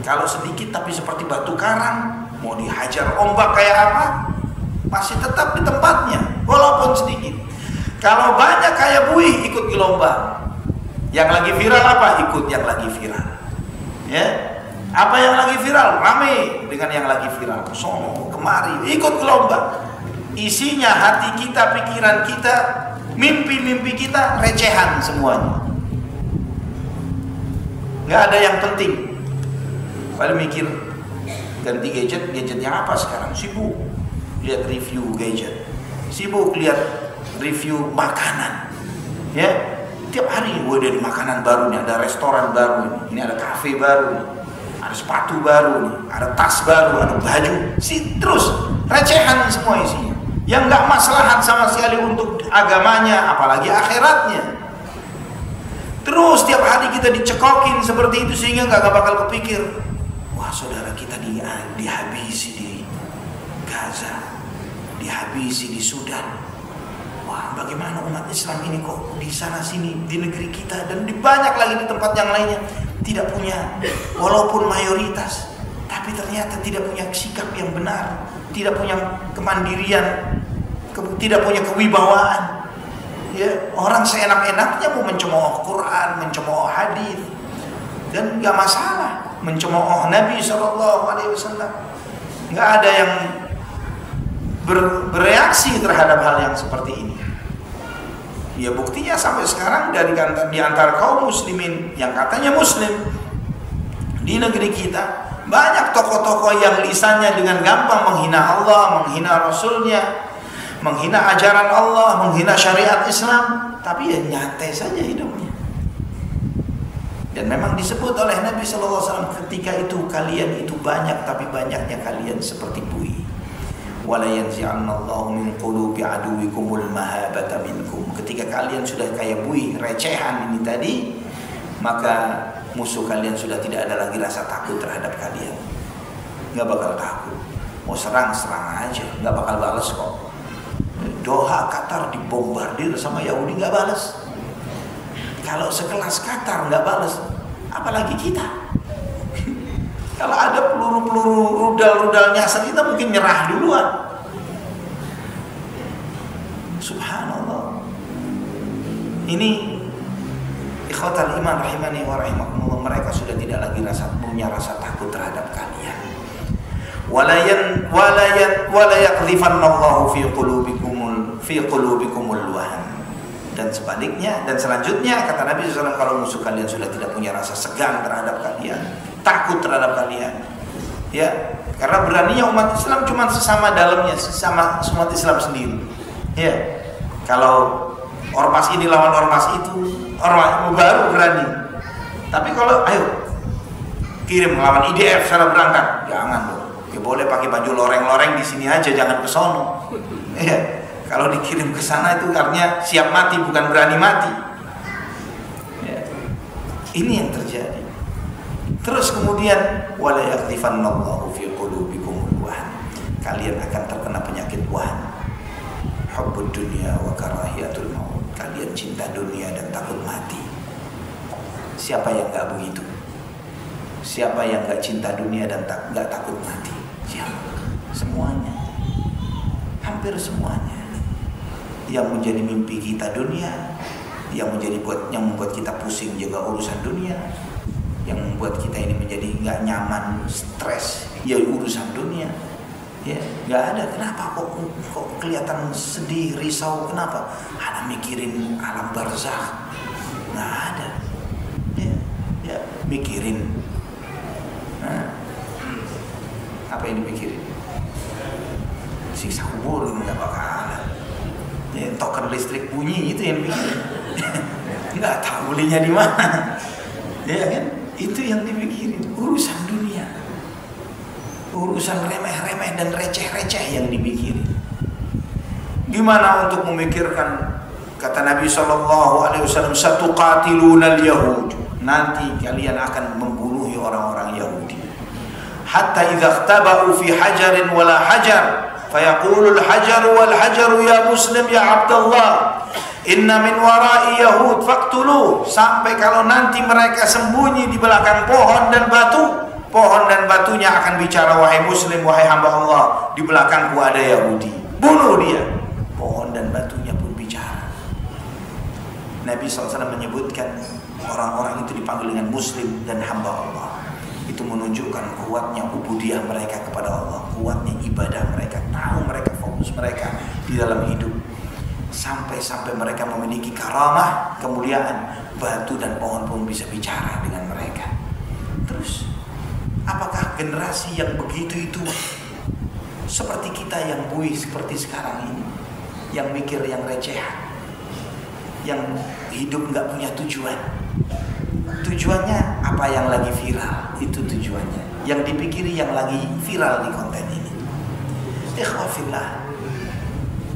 Kalau sedikit tapi seperti batu karang, mau dihajar ombak kayak apa, masih tetap di tempatnya, walaupun sedikit. Kalau banyak kayak buih, ikut gelombang. Yang lagi viral apa? Ikut yang lagi viral. Ya, apa yang lagi viral? Rame dengan yang lagi viral. Sono, kemari, ikut gelombang. Isinya hati kita, pikiran kita, mimpi-mimpi kita recehan semuanya. Nggak ada yang penting. Paling mikir ganti gadgetnya apa sekarang? Sibuk lihat review gadget, sibuk lihat review makanan. Ya, tiap hari ada makanan baru nih, ada restoran baru ini ada kafe baru nih, ada sepatu baru nih, ada tas baru, ada baju. Terus recehan semua isinya, yang nggak maslahat sama sekali untuk agamanya, apalagi akhiratnya. Terus tiap hari kita dicekokin seperti itu sehingga nggak bakal kepikir, wah saudara kita dihabisi di Gaza, dihabisi di Sudan. Wah, bagaimana umat Islam ini kok di sana sini di negeri kita dan di banyak lagi di tempat yang lainnya tidak punya, walaupun mayoritas, tapi ternyata tidak punya sikap yang benar, tidak punya kemandirian, tidak punya kewibawaan. Ya, orang seenak-enaknya mau mencemooh Quran, mencemooh hadis, dan nggak masalah mencemooh Nabi SAW. Nggak ada yang bereaksi terhadap hal yang seperti ini. Ya buktinya sampai sekarang di antara kaum muslimin yang katanya muslim di negeri kita, banyak tokoh-tokoh yang lisannya dengan gampang menghina Allah, menghina Rasulnya, menghina ajaran Allah, menghina syariat Islam, tapi ya nyantai saja hidupnya. Dan memang disebut oleh Nabi SAW ketika itu, kalian itu banyak, tapi banyaknya kalian seperti buih. Wala yanzi'annallahu min qulubi aduwikumul mahabata minkum. Ketika kalian sudah kayak buih, recehan ini tadi, maka musuh kalian sudah tidak ada lagi rasa takut terhadap kalian. Nggak bakal takut, mau serang aja, nggak bakal balas kok. Doha Qatar dibombardir sama Yahudi nggak balas. Kalau sekelas Qatar nggak balas, apalagi kita. Kalau ada peluru-peluru rudal-rudal nyasar kita mungkin nyerah duluan. Subhanallah. Ini ikhwatal iman rahimani wa rahimakumullah, mereka sudah tidak lagi punya rasa takut terhadap kalian. Wala yaqdhifannallahu fi qulubikumul wahn. Dan sebaliknya, dan selanjutnya kata Nabi SAW, kalau musuh kalian sudah tidak punya rasa segan terhadap kalian, takut terhadap kalian, ya, karena beraninya umat Islam cuma sesama dalamnya, sesama umat Islam sendiri, ya. Kalau ormas ini lawan ormas itu, ormas baru berani. Tapi kalau ayo kirim lawan IDF secara berangkat, jangan dong. Ya boleh pakai baju loreng-loreng di sini aja, jangan ke sono. Ya. Kalau dikirim ke sana itu artinya siap mati, bukan berani mati. Ya. Ini yang terjadi. Terus kemudian wala yaqdhifannallahu fi qulubikumul wahn. Kalian akan terkena penyakit wahn. Hubbud dunya wa karahiyatul maut. Kalian cinta dunia dan takut mati. Siapa yang enggak begitu? Siapa yang enggak cinta dunia dan enggak takut mati? Siapa? Semuanya. Hampir semuanya. Yang menjadi mimpi kita dunia, yang membuat kita pusing jaga urusan dunia, yang membuat kita ini menjadi nggak nyaman, stres, ya urusan dunia, ya nggak ada. Kenapa kok kelihatan sedih, risau? Kenapa? Ada mikirin alam barzakh, nggak ada. Ya, mikirin. Apa yang dipikirin? Siksa kubur nggak bakalan. Ya, token listrik bunyi itu yang dipikirin. Nggak tahu belinya di mana. Ya kan? Itu yang dipikirin. Urusan dunia, urusan remeh-remeh dan receh-receh yang dipikirin. Gimana untuk memikirkan? Kata Nabi SAW, "Satuqatilunal Yahud." Nanti kalian akan membunuh orang-orang Yahudi. Hatta idza ikhtaba'u fi hajarin wala hajar, fayaqulu al-hajaru wal hajaru ya muslim ya Abdullah, inna min wara'i yahud faqtuluh. Sampai kalau nanti mereka sembunyi di belakang pohon dan batu, pohon dan batunya akan bicara, wahai muslim, wahai hamba Allah, di belakangku ada Yahudi, bunuh dia. Pohon dan batunya pun bicara. Nabi SAW menyebutkan orang-orang itu dipanggil dengan muslim dan hamba Allah. Itu menunjukkan kuatnya ubudiyah mereka kepada Allah, kuatnya ibadah mereka, tahu mereka fokus mereka di dalam hidup. Sampai-sampai mereka memiliki karamah, kemuliaan, batu dan pohon pun bisa bicara dengan mereka. Terus, apakah generasi yang begitu itu seperti kita yang bui seperti sekarang ini, yang mikir yang recehan, yang hidup nggak punya tujuan? Tujuannya apa yang lagi viral, itu tujuannya. Yang dipikiri yang lagi viral di konten ini. Ikhwafillah.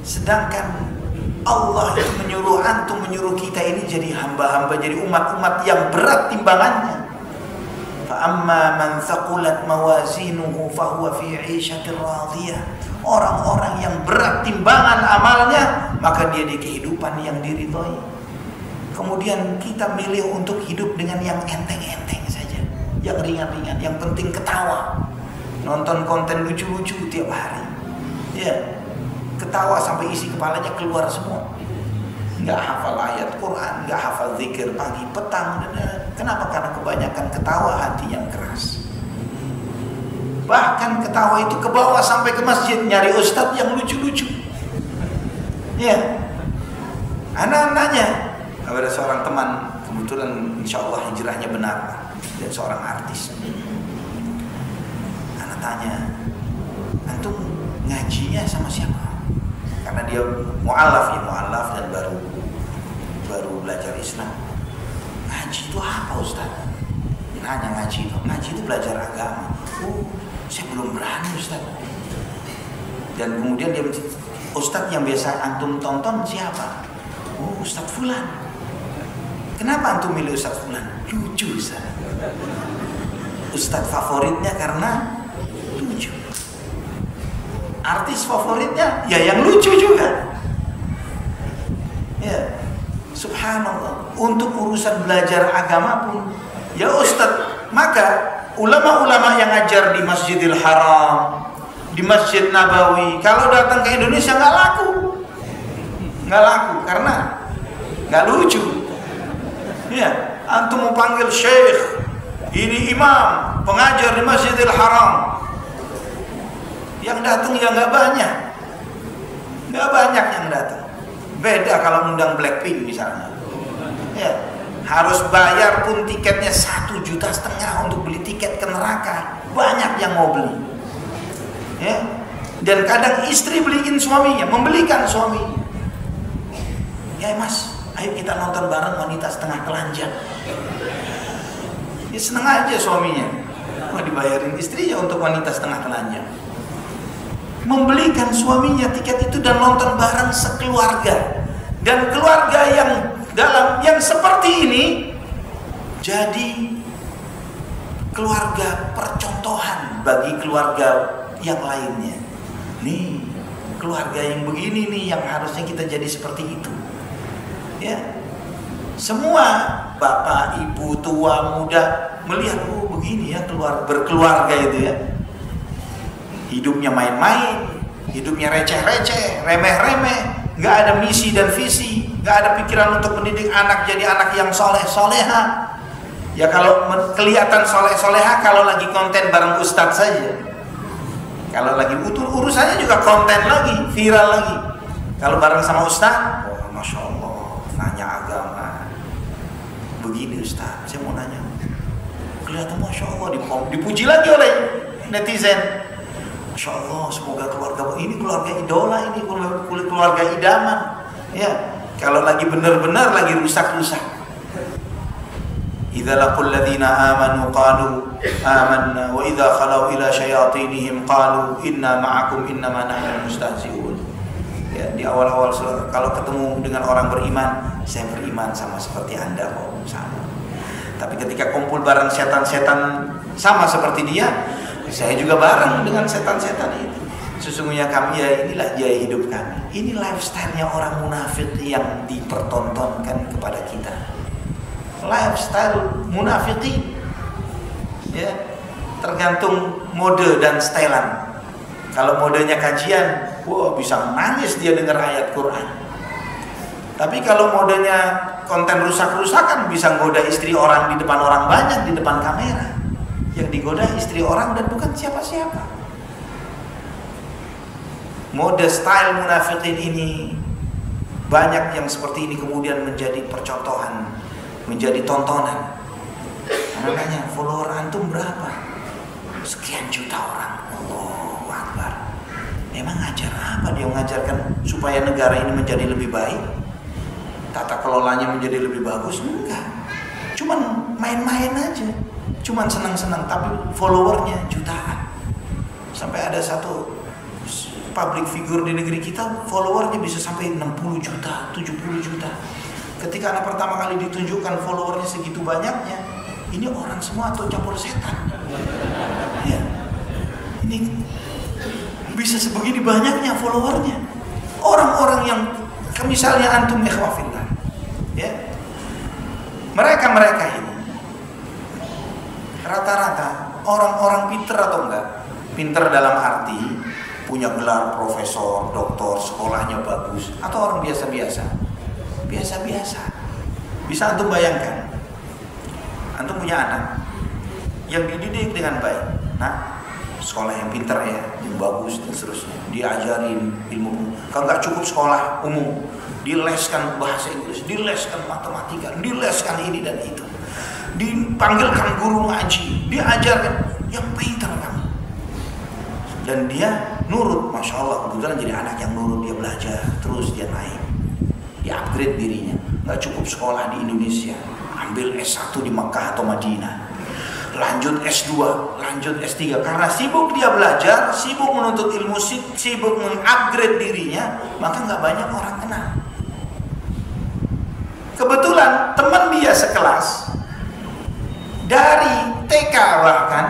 Sedangkan Allah itu menyuruh antum, menyuruh kita ini jadi hamba-hamba, jadi umat-umat yang berat timbangannya. Fa amma man thaqulat mawazinuhu fa huwa fi 'ishatir radiyah. Orang-orang yang berat timbangan amalnya, maka dia di kehidupan yang diridhoi. Kemudian kita milih untuk hidup dengan yang enteng-enteng saja, yang ringan-ringan, yang penting ketawa, nonton konten lucu-lucu tiap hari, ya, ketawa sampai isi kepalanya keluar semua, nggak hafal ayat Quran, nggak hafal zikir pagi, petang, kenapa? Karena kebanyakan ketawa, hati yang keras. Bahkan ketawa itu ke bawah sampai ke masjid nyari ustadz yang lucu-lucu, ya. Anak nanya, ada seorang teman, kebetulan insya Allah hijrahnya benar, dan seorang artis. Anak tanya, antum ngajinya sama siapa? Karena dia mu'alaf dan baru belajar Islam. Ngaji itu apa Ustaz? Dia nanya ngaji itu belajar agama. Oh, saya belum berani Ustaz. Dan kemudian dia, Ustaz yang biasa antum tonton siapa? Oh, Ustaz Fulan. Kenapa antum milih Ustaz Fulan? Lucu Ustaz. Ustaz favoritnya karena lucu. Artis favoritnya ya yang lucu juga. Ya, subhanallah. Untuk urusan belajar agama pun, ya Ustaz. Maka ulama-ulama yang ngajar di Masjidil Haram, di Masjid Nabawi, kalau datang ke Indonesia nggak laku karena nggak lucu. Ya, antum mau panggil syekh, ini imam, pengajar di Masjidil Haram, yang datang ya nggak banyak yang datang. Beda kalau undang Blackpink misalnya, ya, harus bayar pun tiketnya 1,5 juta untuk beli tiket ke neraka. Banyak yang mau beli, ya. Dan kadang istri beliin suaminya, membelikan suaminya. Ya mas, ayo kita nonton bareng wanita setengah telanjang. Ya seneng aja suaminya, mau dibayarin istrinya untuk wanita setengah telanjang. Membelikan suaminya tiket itu dan nonton bareng sekeluarga. Dan keluarga yang seperti ini jadi keluarga percontohan bagi keluarga yang lainnya. Nih, keluarga yang begini nih yang harusnya kita jadi seperti itu. Ya, semua bapak, ibu, tua, muda melihat, oh begini ya berkeluarga itu ya. Hidupnya main-main, hidupnya receh-receh, remeh-remeh, nggak ada misi dan visi, nggak ada pikiran untuk mendidik anak jadi anak yang soleh-soleha. Ya kalau kelihatan soleh-soleha kalau lagi konten bareng ustadz saja. Kalau lagi urusannya juga konten lagi, viral lagi. Kalau bareng sama ustadz, oh masya Allah, nanya agama, Ustaz, saya mau nanya. Kelihatan Masya Allah, dipuji lagi oleh netizen. Masya Allah, semoga keluarga ini keluarga idola, ini keluarga idaman. Ya, kalau lagi benar-benar lagi rusak-rusak. Idza laqul ladzina amanu qalu amanna wa idza khalau ila syayatinihim qalu inna ma'akum innama nahnu mustahzi'un. Ya, di awal-awal kalau ketemu dengan orang beriman, saya beriman sama seperti Anda kok, sama. Tapi ketika kumpul bareng setan-setan sama seperti dia, saya juga bareng dengan setan-setan itu. Sesungguhnya kami, ya inilah gaya hidup kami. Ini lifestyle-nya orang munafik yang dipertontonkan kepada kita. Lifestyle munafiki, ya, tergantung mode dan stylean. Kalau modenya kajian, wah bisa nangis dia dengar ayat Quran. Tapi kalau modenya konten rusak-rusakan, bisa goda istri orang di depan orang banyak, di depan kamera. Yang digoda istri orang dan bukan siapa-siapa. Mode style munafikin ini, banyak yang seperti ini kemudian menjadi percontohan, menjadi tontonan. Makanya follower antum berapa? Sekian juta orang. Allahu Akbar. Emang ngajar apa dia? Mengajarkan supaya negara ini menjadi lebih baik, tata kelolanya menjadi lebih bagus? Enggak. Cuman main-main aja, cuman senang-senang, tapi followernya jutaan. Sampai ada satu public figure di negeri kita, followernya bisa sampai 60 juta, 70 juta. Ketika anak pertama kali ditunjukkan followernya segitu banyaknya, ini orang semua atau campur setan? Ya. Ini bisa sebegini banyaknya followernya. Orang-orang yang misalnya antum ikhwafillah, ya, mereka ini rata-rata orang-orang pinter atau enggak? Pinter dalam arti punya gelar profesor, doktor, sekolahnya bagus, atau orang biasa-biasa? Biasa-biasa. Bisa antum bayangkan, antum punya anak yang dididik dengan baik, nah, sekolah yang pinter ya, yang bagus dan seterusnya, diajarin ilmu. Kalau nggak cukup sekolah umum, dileskan bahasa Inggris, dileskan matematika, dileskan ini dan itu, dipanggilkan guru ngaji, diajarkan, yang pinter kamu. Dan dia nurut, Masya Allah, kebetulan jadi anak yang nurut, dia belajar terus, dia naik, dia upgrade dirinya. Nggak cukup sekolah di Indonesia, ambil S1 di Makkah atau Madinah, lanjut S2, lanjut S3. Karena sibuk dia belajar, sibuk menuntut ilmu, sibuk mengupgrade dirinya, maka nggak banyak orang kenal. Kebetulan teman dia sekelas dari TK bahkan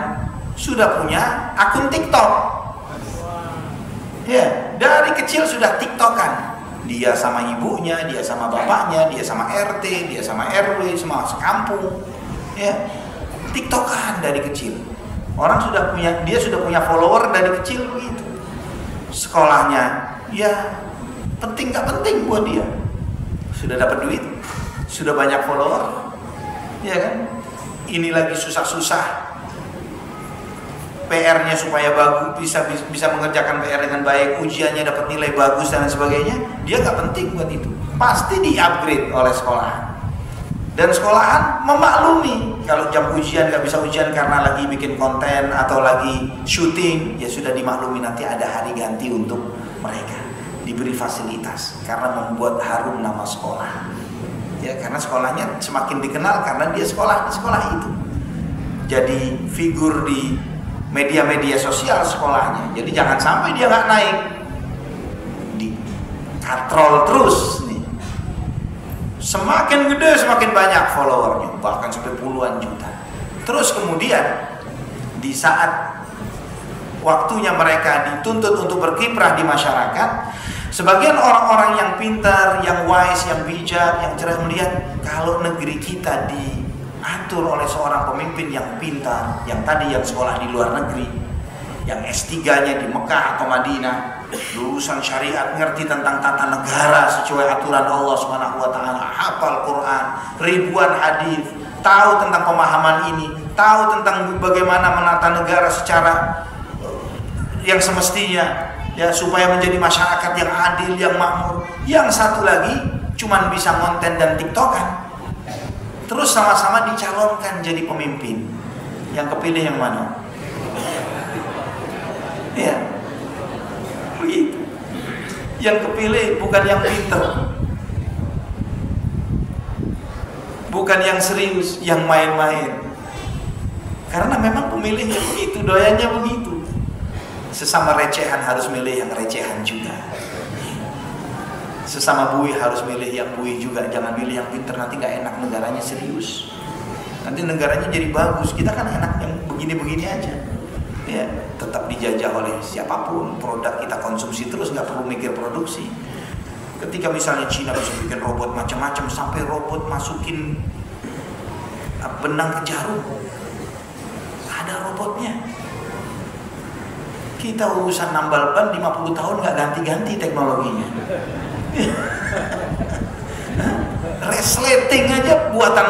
sudah punya akun TikTok. Ya, dari kecil sudah TikTokan. Dia sama ibunya, dia sama bapaknya, dia sama RT, dia sama RW, sama sekampung. Ya, TikTokan dari kecil. Dia sudah punya follower dari kecil begitu. Sekolahnya, ya penting nggak penting buat dia. Sudah dapat duit, sudah banyak follower, ya kan? Ini lagi susah-susah. PR-nya supaya bagus, bisa mengerjakan PR dengan baik, ujiannya dapat nilai bagus dan sebagainya. Dia nggak penting buat itu. Pasti di-upgrade oleh sekolahan. Dan sekolahan memaklumi kalau jam ujian nggak bisa ujian karena lagi bikin konten atau lagi syuting, ya sudah dimaklumi, nanti ada hari ganti untuk mereka, diberi fasilitas karena membuat harum nama sekolah. Ya, karena sekolahnya semakin dikenal karena dia sekolah di sekolah itu. Jadi figur di media-media sosial sekolahnya. Jadi jangan sampai dia nggak naik, dikatrol terus nih. Semakin gede semakin banyak followernya, bahkan sampai puluhan juta. Terus kemudian di saat waktunya mereka dituntut untuk berkiprah di masyarakat, sebagian orang-orang yang pintar, yang wise, yang bijak, yang cerdas melihat kalau negeri kita diatur oleh seorang pemimpin yang pintar, yang tadi yang sekolah di luar negeri, yang S3-nya di Mekah atau Madinah, lulusan syariat, ngerti tentang tata negara sesuai aturan Allah Subhanahu wa taala, hafal Quran, ribuan hadis, tahu tentang pemahaman ini, tahu tentang bagaimana menata negara secara yang semestinya, ya, supaya menjadi masyarakat yang adil, yang makmur. Yang satu lagi cuman bisa konten dan TikTokan. terus sama-sama dicalonkan jadi pemimpin. Yang kepilih yang mana? Ya, begitu. Yang kepilih bukan yang pinter, bukan yang serius, yang main-main. Karena memang pemilihnya begitu, doyannya begitu. Sesama recehan harus milih yang recehan juga. Sesama bui harus milih yang bui juga. Jangan milih yang pinter, nanti gak enak, negaranya serius. Nanti negaranya jadi bagus. Kita kan enak yang begini-begini aja. Ya, tetap dijajah oleh siapapun. Produk kita konsumsi terus, gak perlu mikir produksi. Ketika misalnya Cina bisa bikin robot macam-macam, sampai robot masukin benang ke jarum, ada robotnya. Kita urusan nambal ban 50 tahun nggak ganti-ganti teknologinya. Resleting aja buatan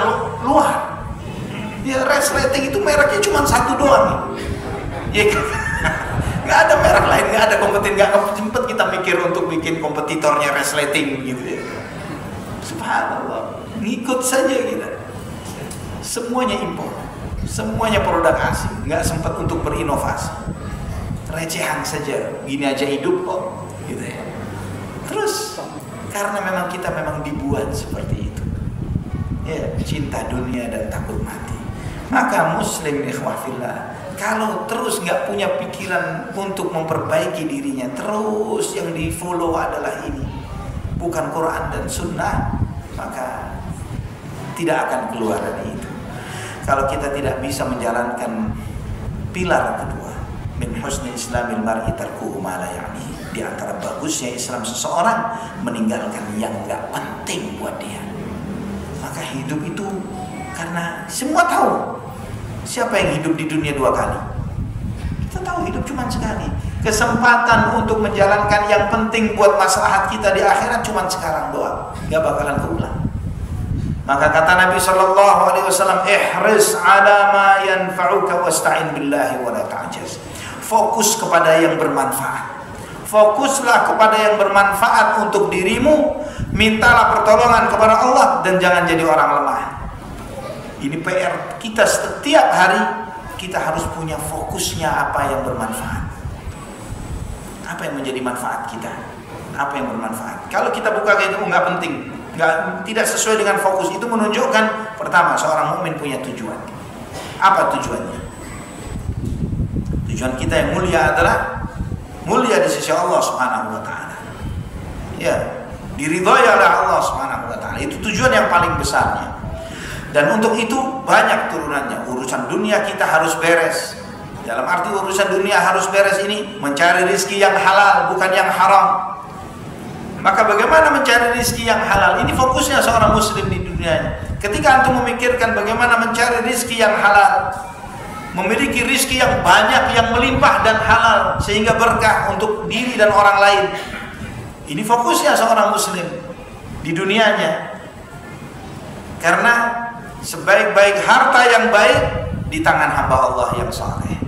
luar. Ya, resleting itu mereknya cuma satu doang. Ya, nggak ada merek lain, nggak ada kompeten, nggak sempet kita mikir untuk bikin kompetitornya resleting gitu ya. Subhanallah, ngikut saja kita. Semuanya impor, semuanya produk asing, nggak sempat untuk berinovasi. Recehan saja, gini aja hidup kok, gitu ya. Terus karena memang kita memang dibuat seperti itu, ya, cinta dunia dan takut mati. Maka muslim ikhwah fillah, kalau terus nggak punya pikiran untuk memperbaiki dirinya, terus yang di follow adalah ini, bukan Quran dan Sunnah, maka tidak akan keluar dari itu. Kalau kita tidak bisa menjalankan pilar kedua, min husni islamil mar'i tarkuhu ma la ya'ni, di antara bagusnya Islam seseorang meninggalkan yang nggak penting buat dia. Maka hidup itu, karena semua tahu siapa yang hidup di dunia 2 kali. Kita tahu hidup cuma sekali. Kesempatan untuk menjalankan yang penting buat maslahat kita di akhirat cuma sekarang doang, nggak bakalan keulang. Maka kata Nabi SAW, ihris ala ma yanfa'uka wasta'in billahi wa la ta'jaz. Fokus kepada yang bermanfaat. Fokuslah kepada yang bermanfaat untuk dirimu. Mintalah pertolongan kepada Allah dan jangan jadi orang lemah. Ini PR kita setiap hari. Kita harus punya fokusnya apa yang bermanfaat. Apa yang menjadi manfaat kita? Apa yang bermanfaat? Kalau kita buka kayak itu nggak penting, tidak sesuai dengan fokus, itu menunjukkan pertama seorang mukmin punya tujuan. Apa tujuannya? Tujuan kita yang mulia adalah mulia di sisi Allah Subhanahu wa taala. Ya, diridhai oleh Allah Subhanahu wa taala. Itu tujuan yang paling besarnya. Dan untuk itu banyak turunannya. Urusan dunia kita harus beres. Dalam arti urusan dunia harus beres ini mencari rezeki yang halal, bukan yang haram. Maka bagaimana mencari rezeki yang halal? Ini fokusnya seorang muslim di dunianya. Ketika antum memikirkan bagaimana mencari rezeki yang halal, memiliki rezeki yang banyak, yang melimpah dan halal, sehingga berkah untuk diri dan orang lain. Ini fokusnya seorang muslim di dunianya. Karena sebaik-baik harta yang baik di tangan hamba Allah yang saleh.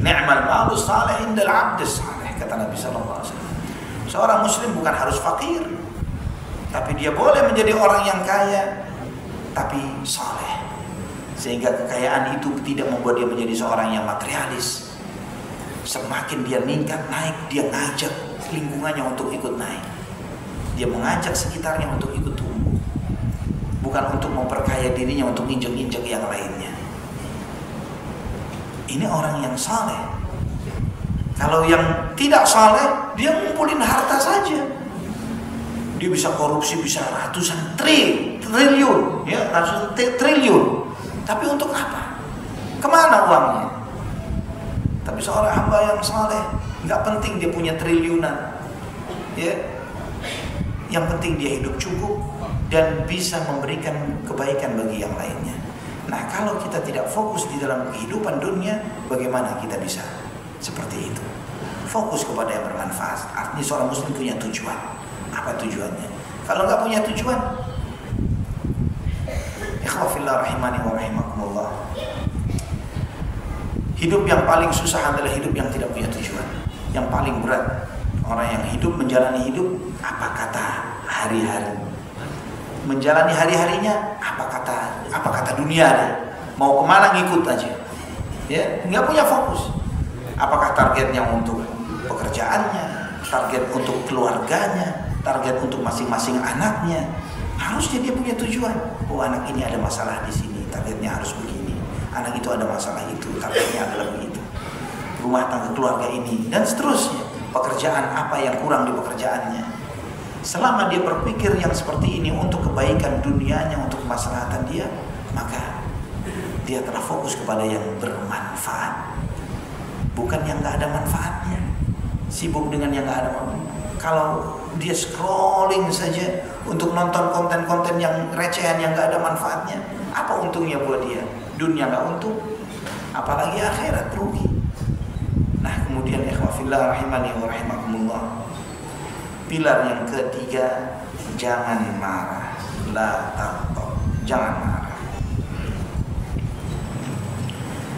Ni'mal malu salih indal abdis salih, kata Nabi SAW. Seorang muslim bukan harus fakir, tapi dia boleh menjadi orang yang kaya tapi saleh, sehingga kekayaan itu tidak membuat dia menjadi seorang yang materialis. Semakin dia meningkat naik, dia ngajak lingkungannya untuk ikut naik, dia mengajak sekitarnya untuk ikut tumbuh, bukan untuk memperkaya dirinya untuk injek-injek yang lainnya. Ini orang yang saleh. Kalau yang tidak saleh, dia ngumpulin harta saja. Dia bisa korupsi, bisa ratusan triliun, ya, ratusan triliun. Tapi untuk apa? Kemana uangnya? Tapi seorang hamba yang saleh, nggak penting dia punya triliunan, ya. Yang penting dia hidup cukup dan bisa memberikan kebaikan bagi yang lainnya. Nah, kalau kita tidak fokus di dalam kehidupan dunia, bagaimana kita bisa seperti itu? Fokus kepada yang bermanfaat. Artinya seorang muslim punya tujuan. Apa tujuannya? Kalau nggak punya tujuan, ikhwah fillah rahimani wa rahimakumullah, hidup yang paling susah adalah hidup yang tidak punya tujuan. Yang paling berat, orang yang hidup menjalani hidup, apa kata hari-hari, menjalani hari-harinya, apa kata apa kata dunia deh, mau kemana ngikut aja, ya nggak punya fokus. Apakah targetnya untuk pekerjaannya, target untuk keluarganya, target untuk masing-masing anaknya? Harusnya dia punya tujuan. Oh, anak ini ada masalah di sini, targetnya harus begini. Anak itu ada masalah itu, targetnya adalah begitu. Rumah tangga keluarga ini dan seterusnya. Pekerjaan apa yang kurang di pekerjaannya? Selama dia berpikir yang seperti ini untuk kebaikan dunianya, untuk kemaslahatan dia, maka dia telah fokus kepada yang bermanfaat, bukan yang nggak ada manfaatnya. Sibuk dengan yang nggak ada manfaatnya. Kalau dia scrolling saja untuk nonton konten-konten yang recehan yang nggak ada manfaatnya, apa untungnya buat dia? Dunia nggak untung, apalagi akhirat rugi. Nah, kemudian ikhwah fillah rahimani wa rahimakumullah, pilar yang ketiga, jangan marah, la taghdab, jangan marah.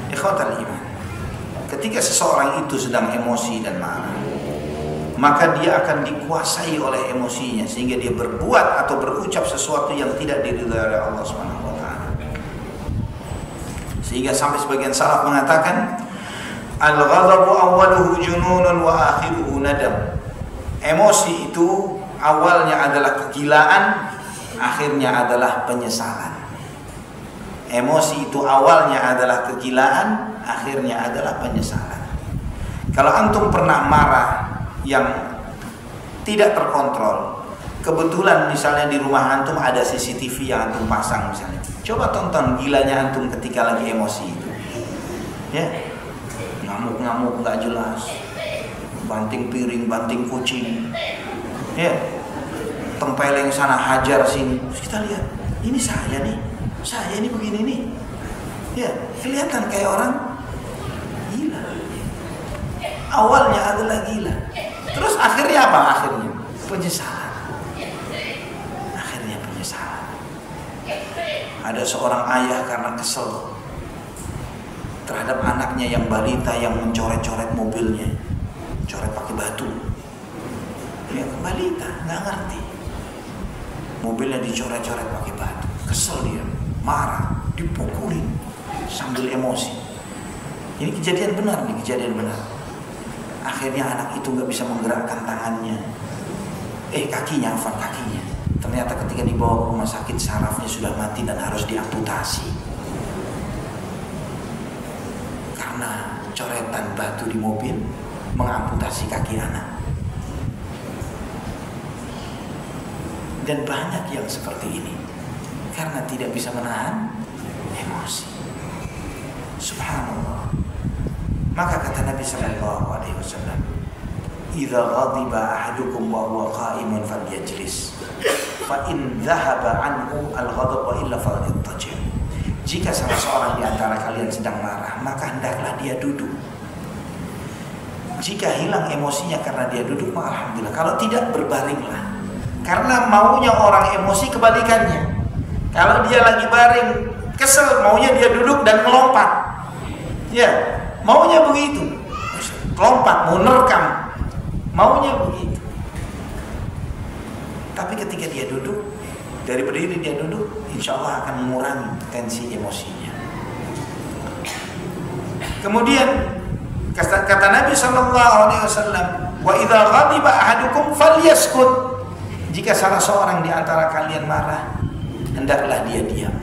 Ikhwatal iman, ketika seseorang itu sedang emosi dan marah, maka dia akan dikuasai oleh emosinya sehingga dia berbuat atau berucap sesuatu yang tidak diridhai oleh Allah Subhanahu wa taala. Sehingga sampai sebagian salaf mengatakan, al-ghadabu awwaluhu jununun wa akhiruhu nadam. Emosi itu awalnya adalah kegilaan, akhirnya adalah penyesalan. Emosi itu awalnya adalah kegilaan, akhirnya adalah penyesalan. Kalau antum pernah marah yang tidak terkontrol, kebetulan misalnya di rumah antum ada CCTV yang antum pasang misalnya, coba tonton gilanya antum ketika lagi emosi itu, ya, ngamuk-ngamuk nggak jelas, banting piring, banting kucing, ya, tempeleng sana hajar sini. Terus kita lihat, ini saya ini begini nih, ya, kelihatan kayak orang gila. Awalnya adalah gila. Terus akhirnya apa? Akhirnya penyesalan. Akhirnya penyesalan. Ada seorang ayah karena kesel terhadap anaknya yang balita yang mencoret-coret mobilnya, coret pakai batu. Ya, balita nggak ngerti. Mobilnya dicoret-coret pakai batu. Kesel dia, marah, dipukulin sambil emosi. Ini kejadian benar nih, kejadian benar. Akhirnya anak itu nggak bisa menggerakkan tangannya, kakinya. Ternyata ketika dibawa ke rumah sakit, sarafnya sudah mati dan harus diamputasi karena coretan batu di mobil mengamputasi kaki anak. Dan banyak yang seperti ini karena tidak bisa menahan emosi. Subhanallah. Maka kata Nabi sallallahu alaihi wasallam, "Idza ghadiba ahadukum wa huwa qa'imun falyajlis, fa in dhahaba anhu al-ghadab wa illa falyattaji." Jika salah seorang di antara kalian sedang marah, maka hendaklah dia duduk. Jika hilang emosinya karena dia duduk, maka alhamdulillah. Kalau tidak, berbaringlah. Karena maunya orang emosi kebalikannya. Kalau dia lagi baring, kesel, maunya dia duduk dan melompat. Ya, maunya begitu, lompat, mau nerkam, maunya begitu. Tapi ketika dia duduk, dari berdiri dia duduk, insya Allah akan mengurangi tensi emosinya. Kemudian kata Nabi SAW, wa idza ghadiba ahadukum falyaskut. Jika salah seorang di antara kalian marah, hendaklah dia diam.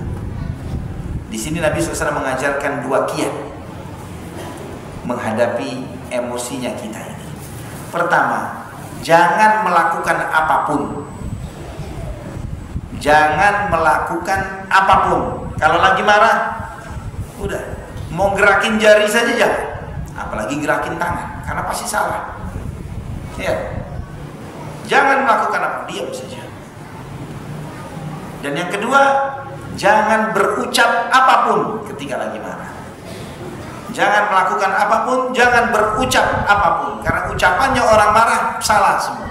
Di sini Nabi SAW mengajarkan dua kiat menghadapi emosinya kita ini. Pertama, jangan melakukan apapun. Jangan melakukan apapun. Kalau lagi marah, udah, mau gerakin jari saja jangan. Apalagi gerakin tangan, karena pasti salah. Ya. Jangan melakukan apa, diam saja. Dan yang kedua, jangan berucap apapun ketika lagi marah. Jangan melakukan apapun, jangan berucap apapun, karena ucapannya orang marah salah semua.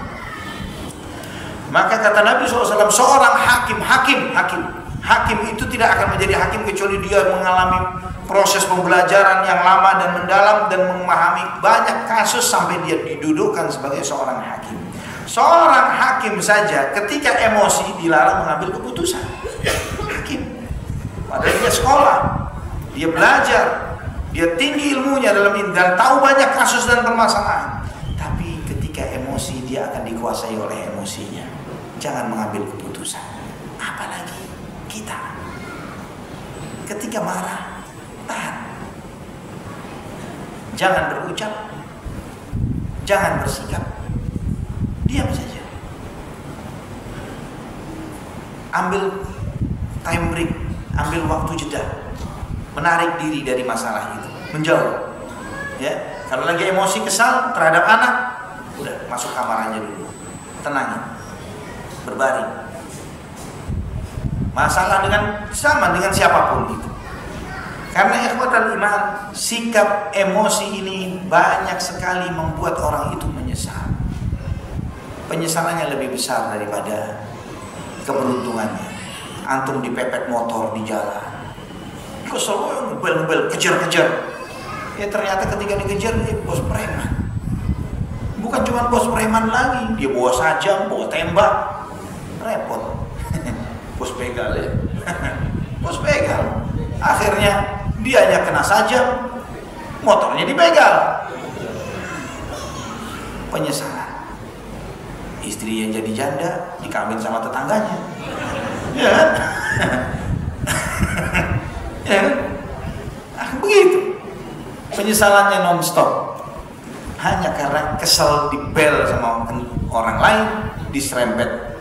Maka kata Nabi SAW, seorang hakim itu tidak akan menjadi hakim kecuali dia mengalami proses pembelajaran yang lama dan mendalam dan memahami banyak kasus sampai dia didudukkan sebagai seorang hakim. Seorang hakim saja ketika emosi dilarang mengambil keputusan. Hakim, Padahal dia sekolah, dia belajar, dia tinggi ilmunya dalam ini dan tahu banyak kasus dan permasalahan. Tapi ketika emosi dia akan dikuasai oleh emosinya. Jangan mengambil keputusan. Apalagi kita. Ketika marah, tahan. Jangan berucap, jangan bersikap, diam saja. Ambil time break, ambil waktu jeda, menarik diri dari masalah itu, menjauh. Ya, kalau lagi emosi kesal terhadap anak, udah masuk kamar aja dulu, tenangin, berbaring. Masalah dengan siapapun itu. Karena ikhwatal iman, sikap emosi ini banyak sekali membuat orang itu menyesal. Penyesalannya lebih besar daripada keberuntungannya. Antum dipepet motor di jalan, kesel, ngebel, kejar-kejar. Ya ternyata ketika dikejar, bos preman. Bukan cuma bos preman lagi, dia bawa sajam, bawa tembak, repot. Bos begal ya, bos begal. Akhirnya dia hanya kena sajam, motornya dibegal. Penyesalan. Istri yang jadi janda dikawin sama tetangganya, ya kan? Ya kan? Begitu. Penyesalannya non-stop. Hanya karena kesel dibel sama orang lain, diserempet,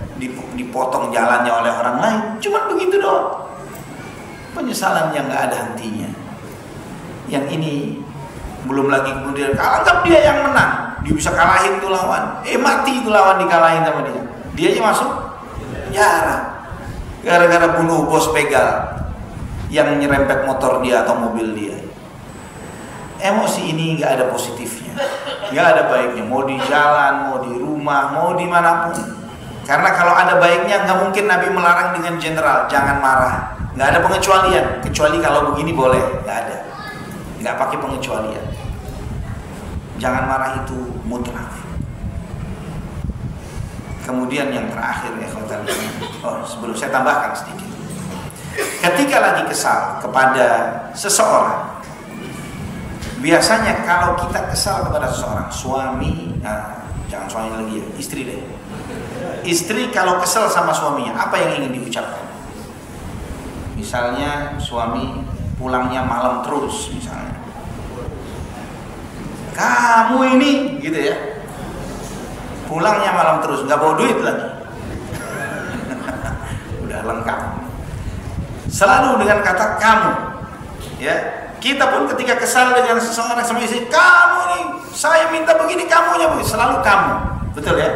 dipotong jalannya oleh orang lain. Cuma begitu doang. Penyesalan yang gak ada hentinya. Yang ini belum lagi kemudian anggap dia yang menang, dia bisa kalahin tuh lawan, mati itu lawan dikalahin sama dia. Dia aja masuk penjara gara-gara bunuh bos begal yang nyerempet motor dia atau mobil dia. Emosi ini gak ada positifnya, gak ada baiknya. Mau di jalan, mau di rumah, mau dimanapun. Karena kalau ada baiknya, gak mungkin Nabi melarang dengan general, jangan marah. Nggak ada pengecualian, kecuali kalau begini boleh, nggak ada, nggak pakai pengecualian. Jangan marah itu mutlak. Kemudian yang terakhir sebelum saya tambahkan sedikit, ketika lagi kesal kepada seseorang, biasanya kalau kita kesal kepada seseorang, suami, jangan suami lagi ya, istri deh. Istri kalau kesal sama suaminya, apa yang ingin diucapkan? Misalnya suami pulangnya malam terus misalnya. Kamu ini gitu ya. Pulangnya malam terus, nggak bawa duit lagi. Udah lengkap. Selalu dengan kata kamu. Ya, kita pun ketika kesal dengan seseorang sama istri, kamu nih, saya minta begini, kamunya begini, selalu kamu. Betul ya?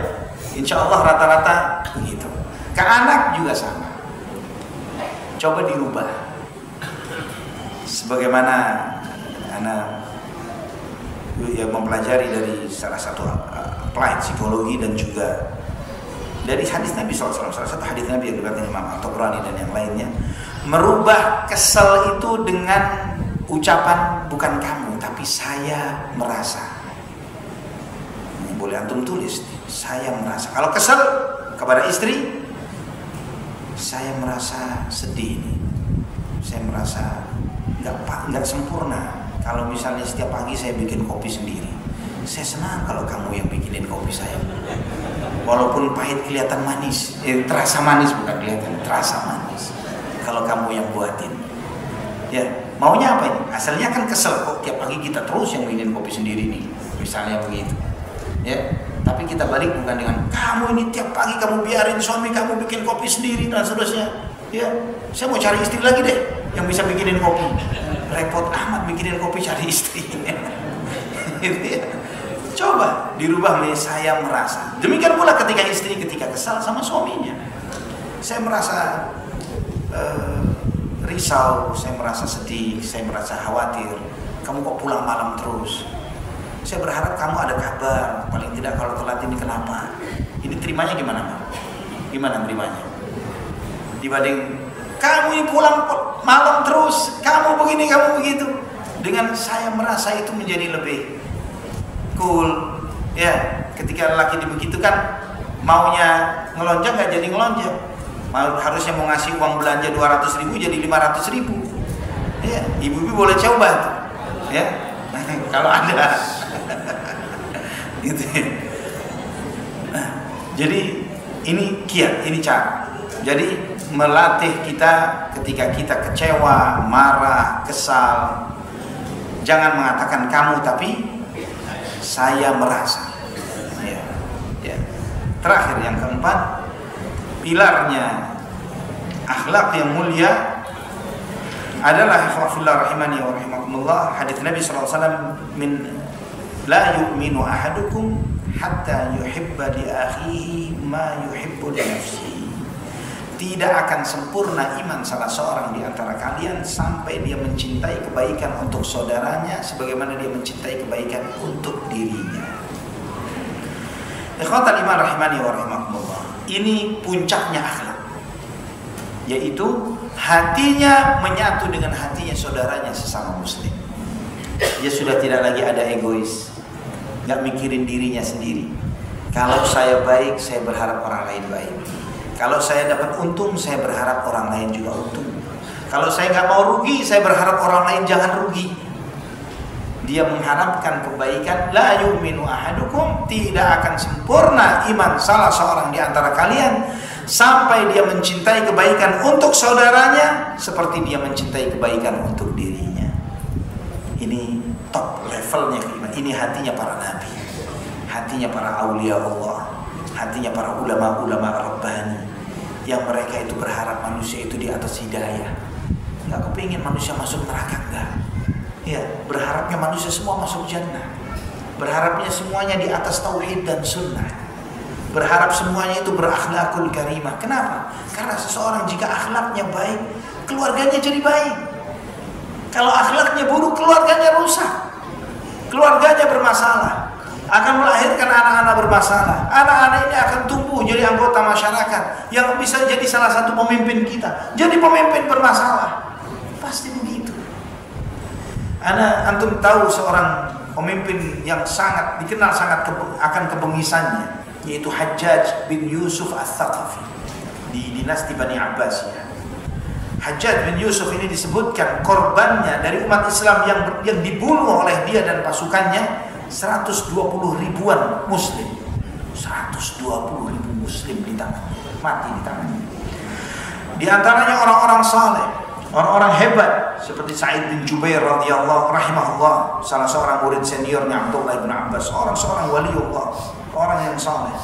Insya Allah rata-rata begitu. Ke anak juga sama. Coba dirubah. Sebagaimana anak yang mempelajari dari salah satu applied psikologi dan juga dari hadis Nabi SAW, salah satu hadis Nabi yang diriwayatkan Imam At-Tabrani dan yang lainnya, merubah kesel itu dengan ucapan bukan kamu tapi saya merasa. Ini boleh antum tulis, saya merasa. Kalau kesel kepada istri, saya merasa sedih nih. Saya merasa nggak sempurna. Kalau misalnya setiap pagi saya bikin kopi sendiri. Saya senang kalau kamu yang bikinin kopi saya. Walaupun pahit kelihatan manis, terasa manis, bukan kelihatan, terasa manis. Kalau kamu yang buatin. Ya, maunya apa ini? Asalnya kan kesel kok tiap pagi kita terus yang bikin kopi sendiri nih. Misalnya begitu. Ya. Tapi kita balik bukan dengan kamu ini tiap pagi kamu biarin suami kamu bikin kopi sendiri dan seterusnya. Ya, saya mau cari istri lagi deh yang bisa bikinin kopi. Repot amat bikinin kopi cari istri. Gitu ya. Coba dirubah menjadi saya merasa. Demikian pula ketika istri ketika kesal sama suaminya. Saya merasa risau, saya merasa sedih, saya merasa khawatir. Kamu kok pulang malam terus? Saya berharap kamu ada kabar, paling tidak kalau telat ini kenapa? Ini terimanya gimana, Pak? Gimana terimanya? Dibanding kamu ini pulang malam terus, kamu begini, kamu begitu. Dengan saya merasa itu menjadi lebih cool. Ya, ketika laki dibegitukan, maunya ngelonjak nggak jadi ngelonjak. Harusnya mau ngasih uang belanja 200.000 jadi 500.000. Ya, ibu-ibu boleh coba tuh. Ya. Kalau ada. Gitu. Nah, jadi ini kiat, ini cara. Jadi melatih kita ketika kita kecewa, marah, kesal, jangan mengatakan kamu, tapi saya merasa. Ya. Ya. Terakhir yang keempat, pilarnya akhlak yang mulia adalah ikhwafillah rahimani wa rahimakumullah, hadits Nabi sallallahu alaihi wasallam, min la yu'minu ahadukum hatta yuhibba li akhihi ma yuhibbu li nafsihi. Tidak akan sempurna iman salah seorang di antara kalian sampai dia mencintai kebaikan untuk saudaranya sebagaimana dia mencintai kebaikan untuk dirinya. Ikhwatal iman rahimani wa rahimakumullah. Ini puncaknya akhlak, yaitu hatinya menyatu dengan hatinya saudaranya sesama muslim. Dia sudah tidak lagi ada egois, nggak mikirin dirinya sendiri. Kalau saya baik, saya berharap orang lain baik. Kalau saya dapat untung, saya berharap orang lain juga untung. Kalau saya nggak mau rugi, saya berharap orang lain jangan rugi. Dia mengharapkan kebaikan. La yu'minu ahadukum, tidak akan sempurna iman salah seorang di antara kalian sampai dia mencintai kebaikan untuk saudaranya seperti dia mencintai kebaikan untuk dirinya. Ini top levelnya iman. Ini hatinya para nabi, hatinya para aulia Allah, hatinya para ulama-ulama rabbani, yang mereka itu berharap manusia itu di atas hidayah. Nggak kepingin manusia masuk neraka, enggak. Ya, berharapnya manusia semua masuk jannah. Berharapnya semuanya di atas tauhid dan sunnah. Berharap semuanya itu berakhlakul karimah. Kenapa? Karena seseorang jika akhlaknya baik, keluarganya jadi baik. Kalau akhlaknya buruk, keluarganya rusak. Keluarganya bermasalah, akan melahirkan anak-anak bermasalah. Anak-anak ini akan tumbuh jadi anggota masyarakat yang bisa jadi salah satu pemimpin kita. Jadi pemimpin bermasalah. Pasti begitu. Antum tahu seorang pemimpin yang sangat dikenal akan kebengisannya, yaitu Hajjaj bin Yusuf Al-Thaqafi di dinasti Bani Abbasiyah. Hajjaj bin Yusuf ini disebutkan korbannya dari umat Islam yang dibunuh oleh dia dan pasukannya 120 ribuan muslim. 120 ribu muslim mati di tangannya. Di antaranya orang-orang saleh, orang-orang hebat seperti Sa'id bin Jubair radhiyallahu rahimahullah, salah seorang murid seniornya Abdullah bin Abbas, seorang waliullah, orang yang saleh.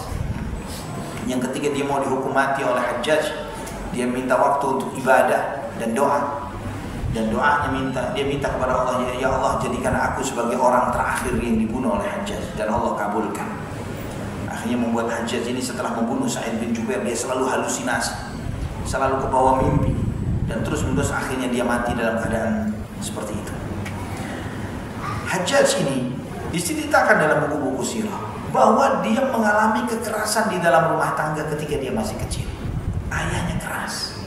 Yang ketika dia mau dihukum mati oleh Hajjaj, dia minta waktu untuk ibadah dan doa. Dan doanya dia minta kepada Allah, ya Allah jadikan aku sebagai orang terakhir yang dibunuh oleh Hajjaj, dan Allah kabulkan. Akhirnya membuat Hajjaj ini setelah membunuh Sa'id bin Jubair, dia selalu halusinasi, selalu kebawa mimpi, dan terus-menerus akhirnya dia mati dalam keadaan seperti itu. Hajjaj ini diceritakan dalam buku-buku sirah bahwa dia mengalami kekerasan di dalam rumah tangga ketika dia masih kecil. Ayahnya keras,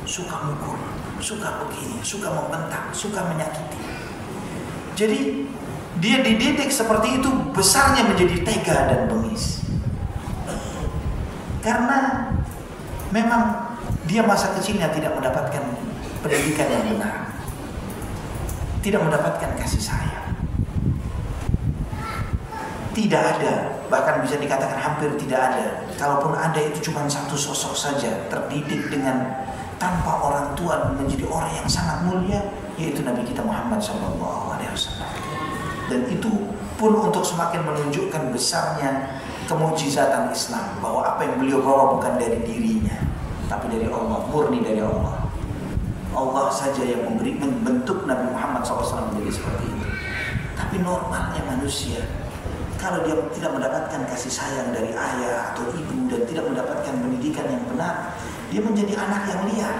suka mukul, suka begini, suka membentak, suka menyakiti. Jadi dia dididik seperti itu, besarnya menjadi tega dan bengis. Karena memang dia masa kecilnya tidak mendapatkan pendidikan yang benar, tidak mendapatkan kasih sayang. Tidak ada, bahkan bisa dikatakan hampir tidak ada. Kalaupun ada itu cuma satu sosok saja, terdidik dengan tanpa orang tua menjadi orang yang sangat mulia, yaitu Nabi kita Muhammad SAW. Dan itu pun untuk semakin menunjukkan besarnya kemujizatan Islam, bahwa apa yang beliau bawa bukan dari dirinya, tapi dari Allah, murni dari Allah. Allah saja yang membentuk Nabi Muhammad SAW menjadi seperti itu. Tapi normalnya manusia, kalau dia tidak mendapatkan kasih sayang dari ayah atau ibu dan tidak mendapatkan pendidikan yang benar, dia menjadi anak yang liar.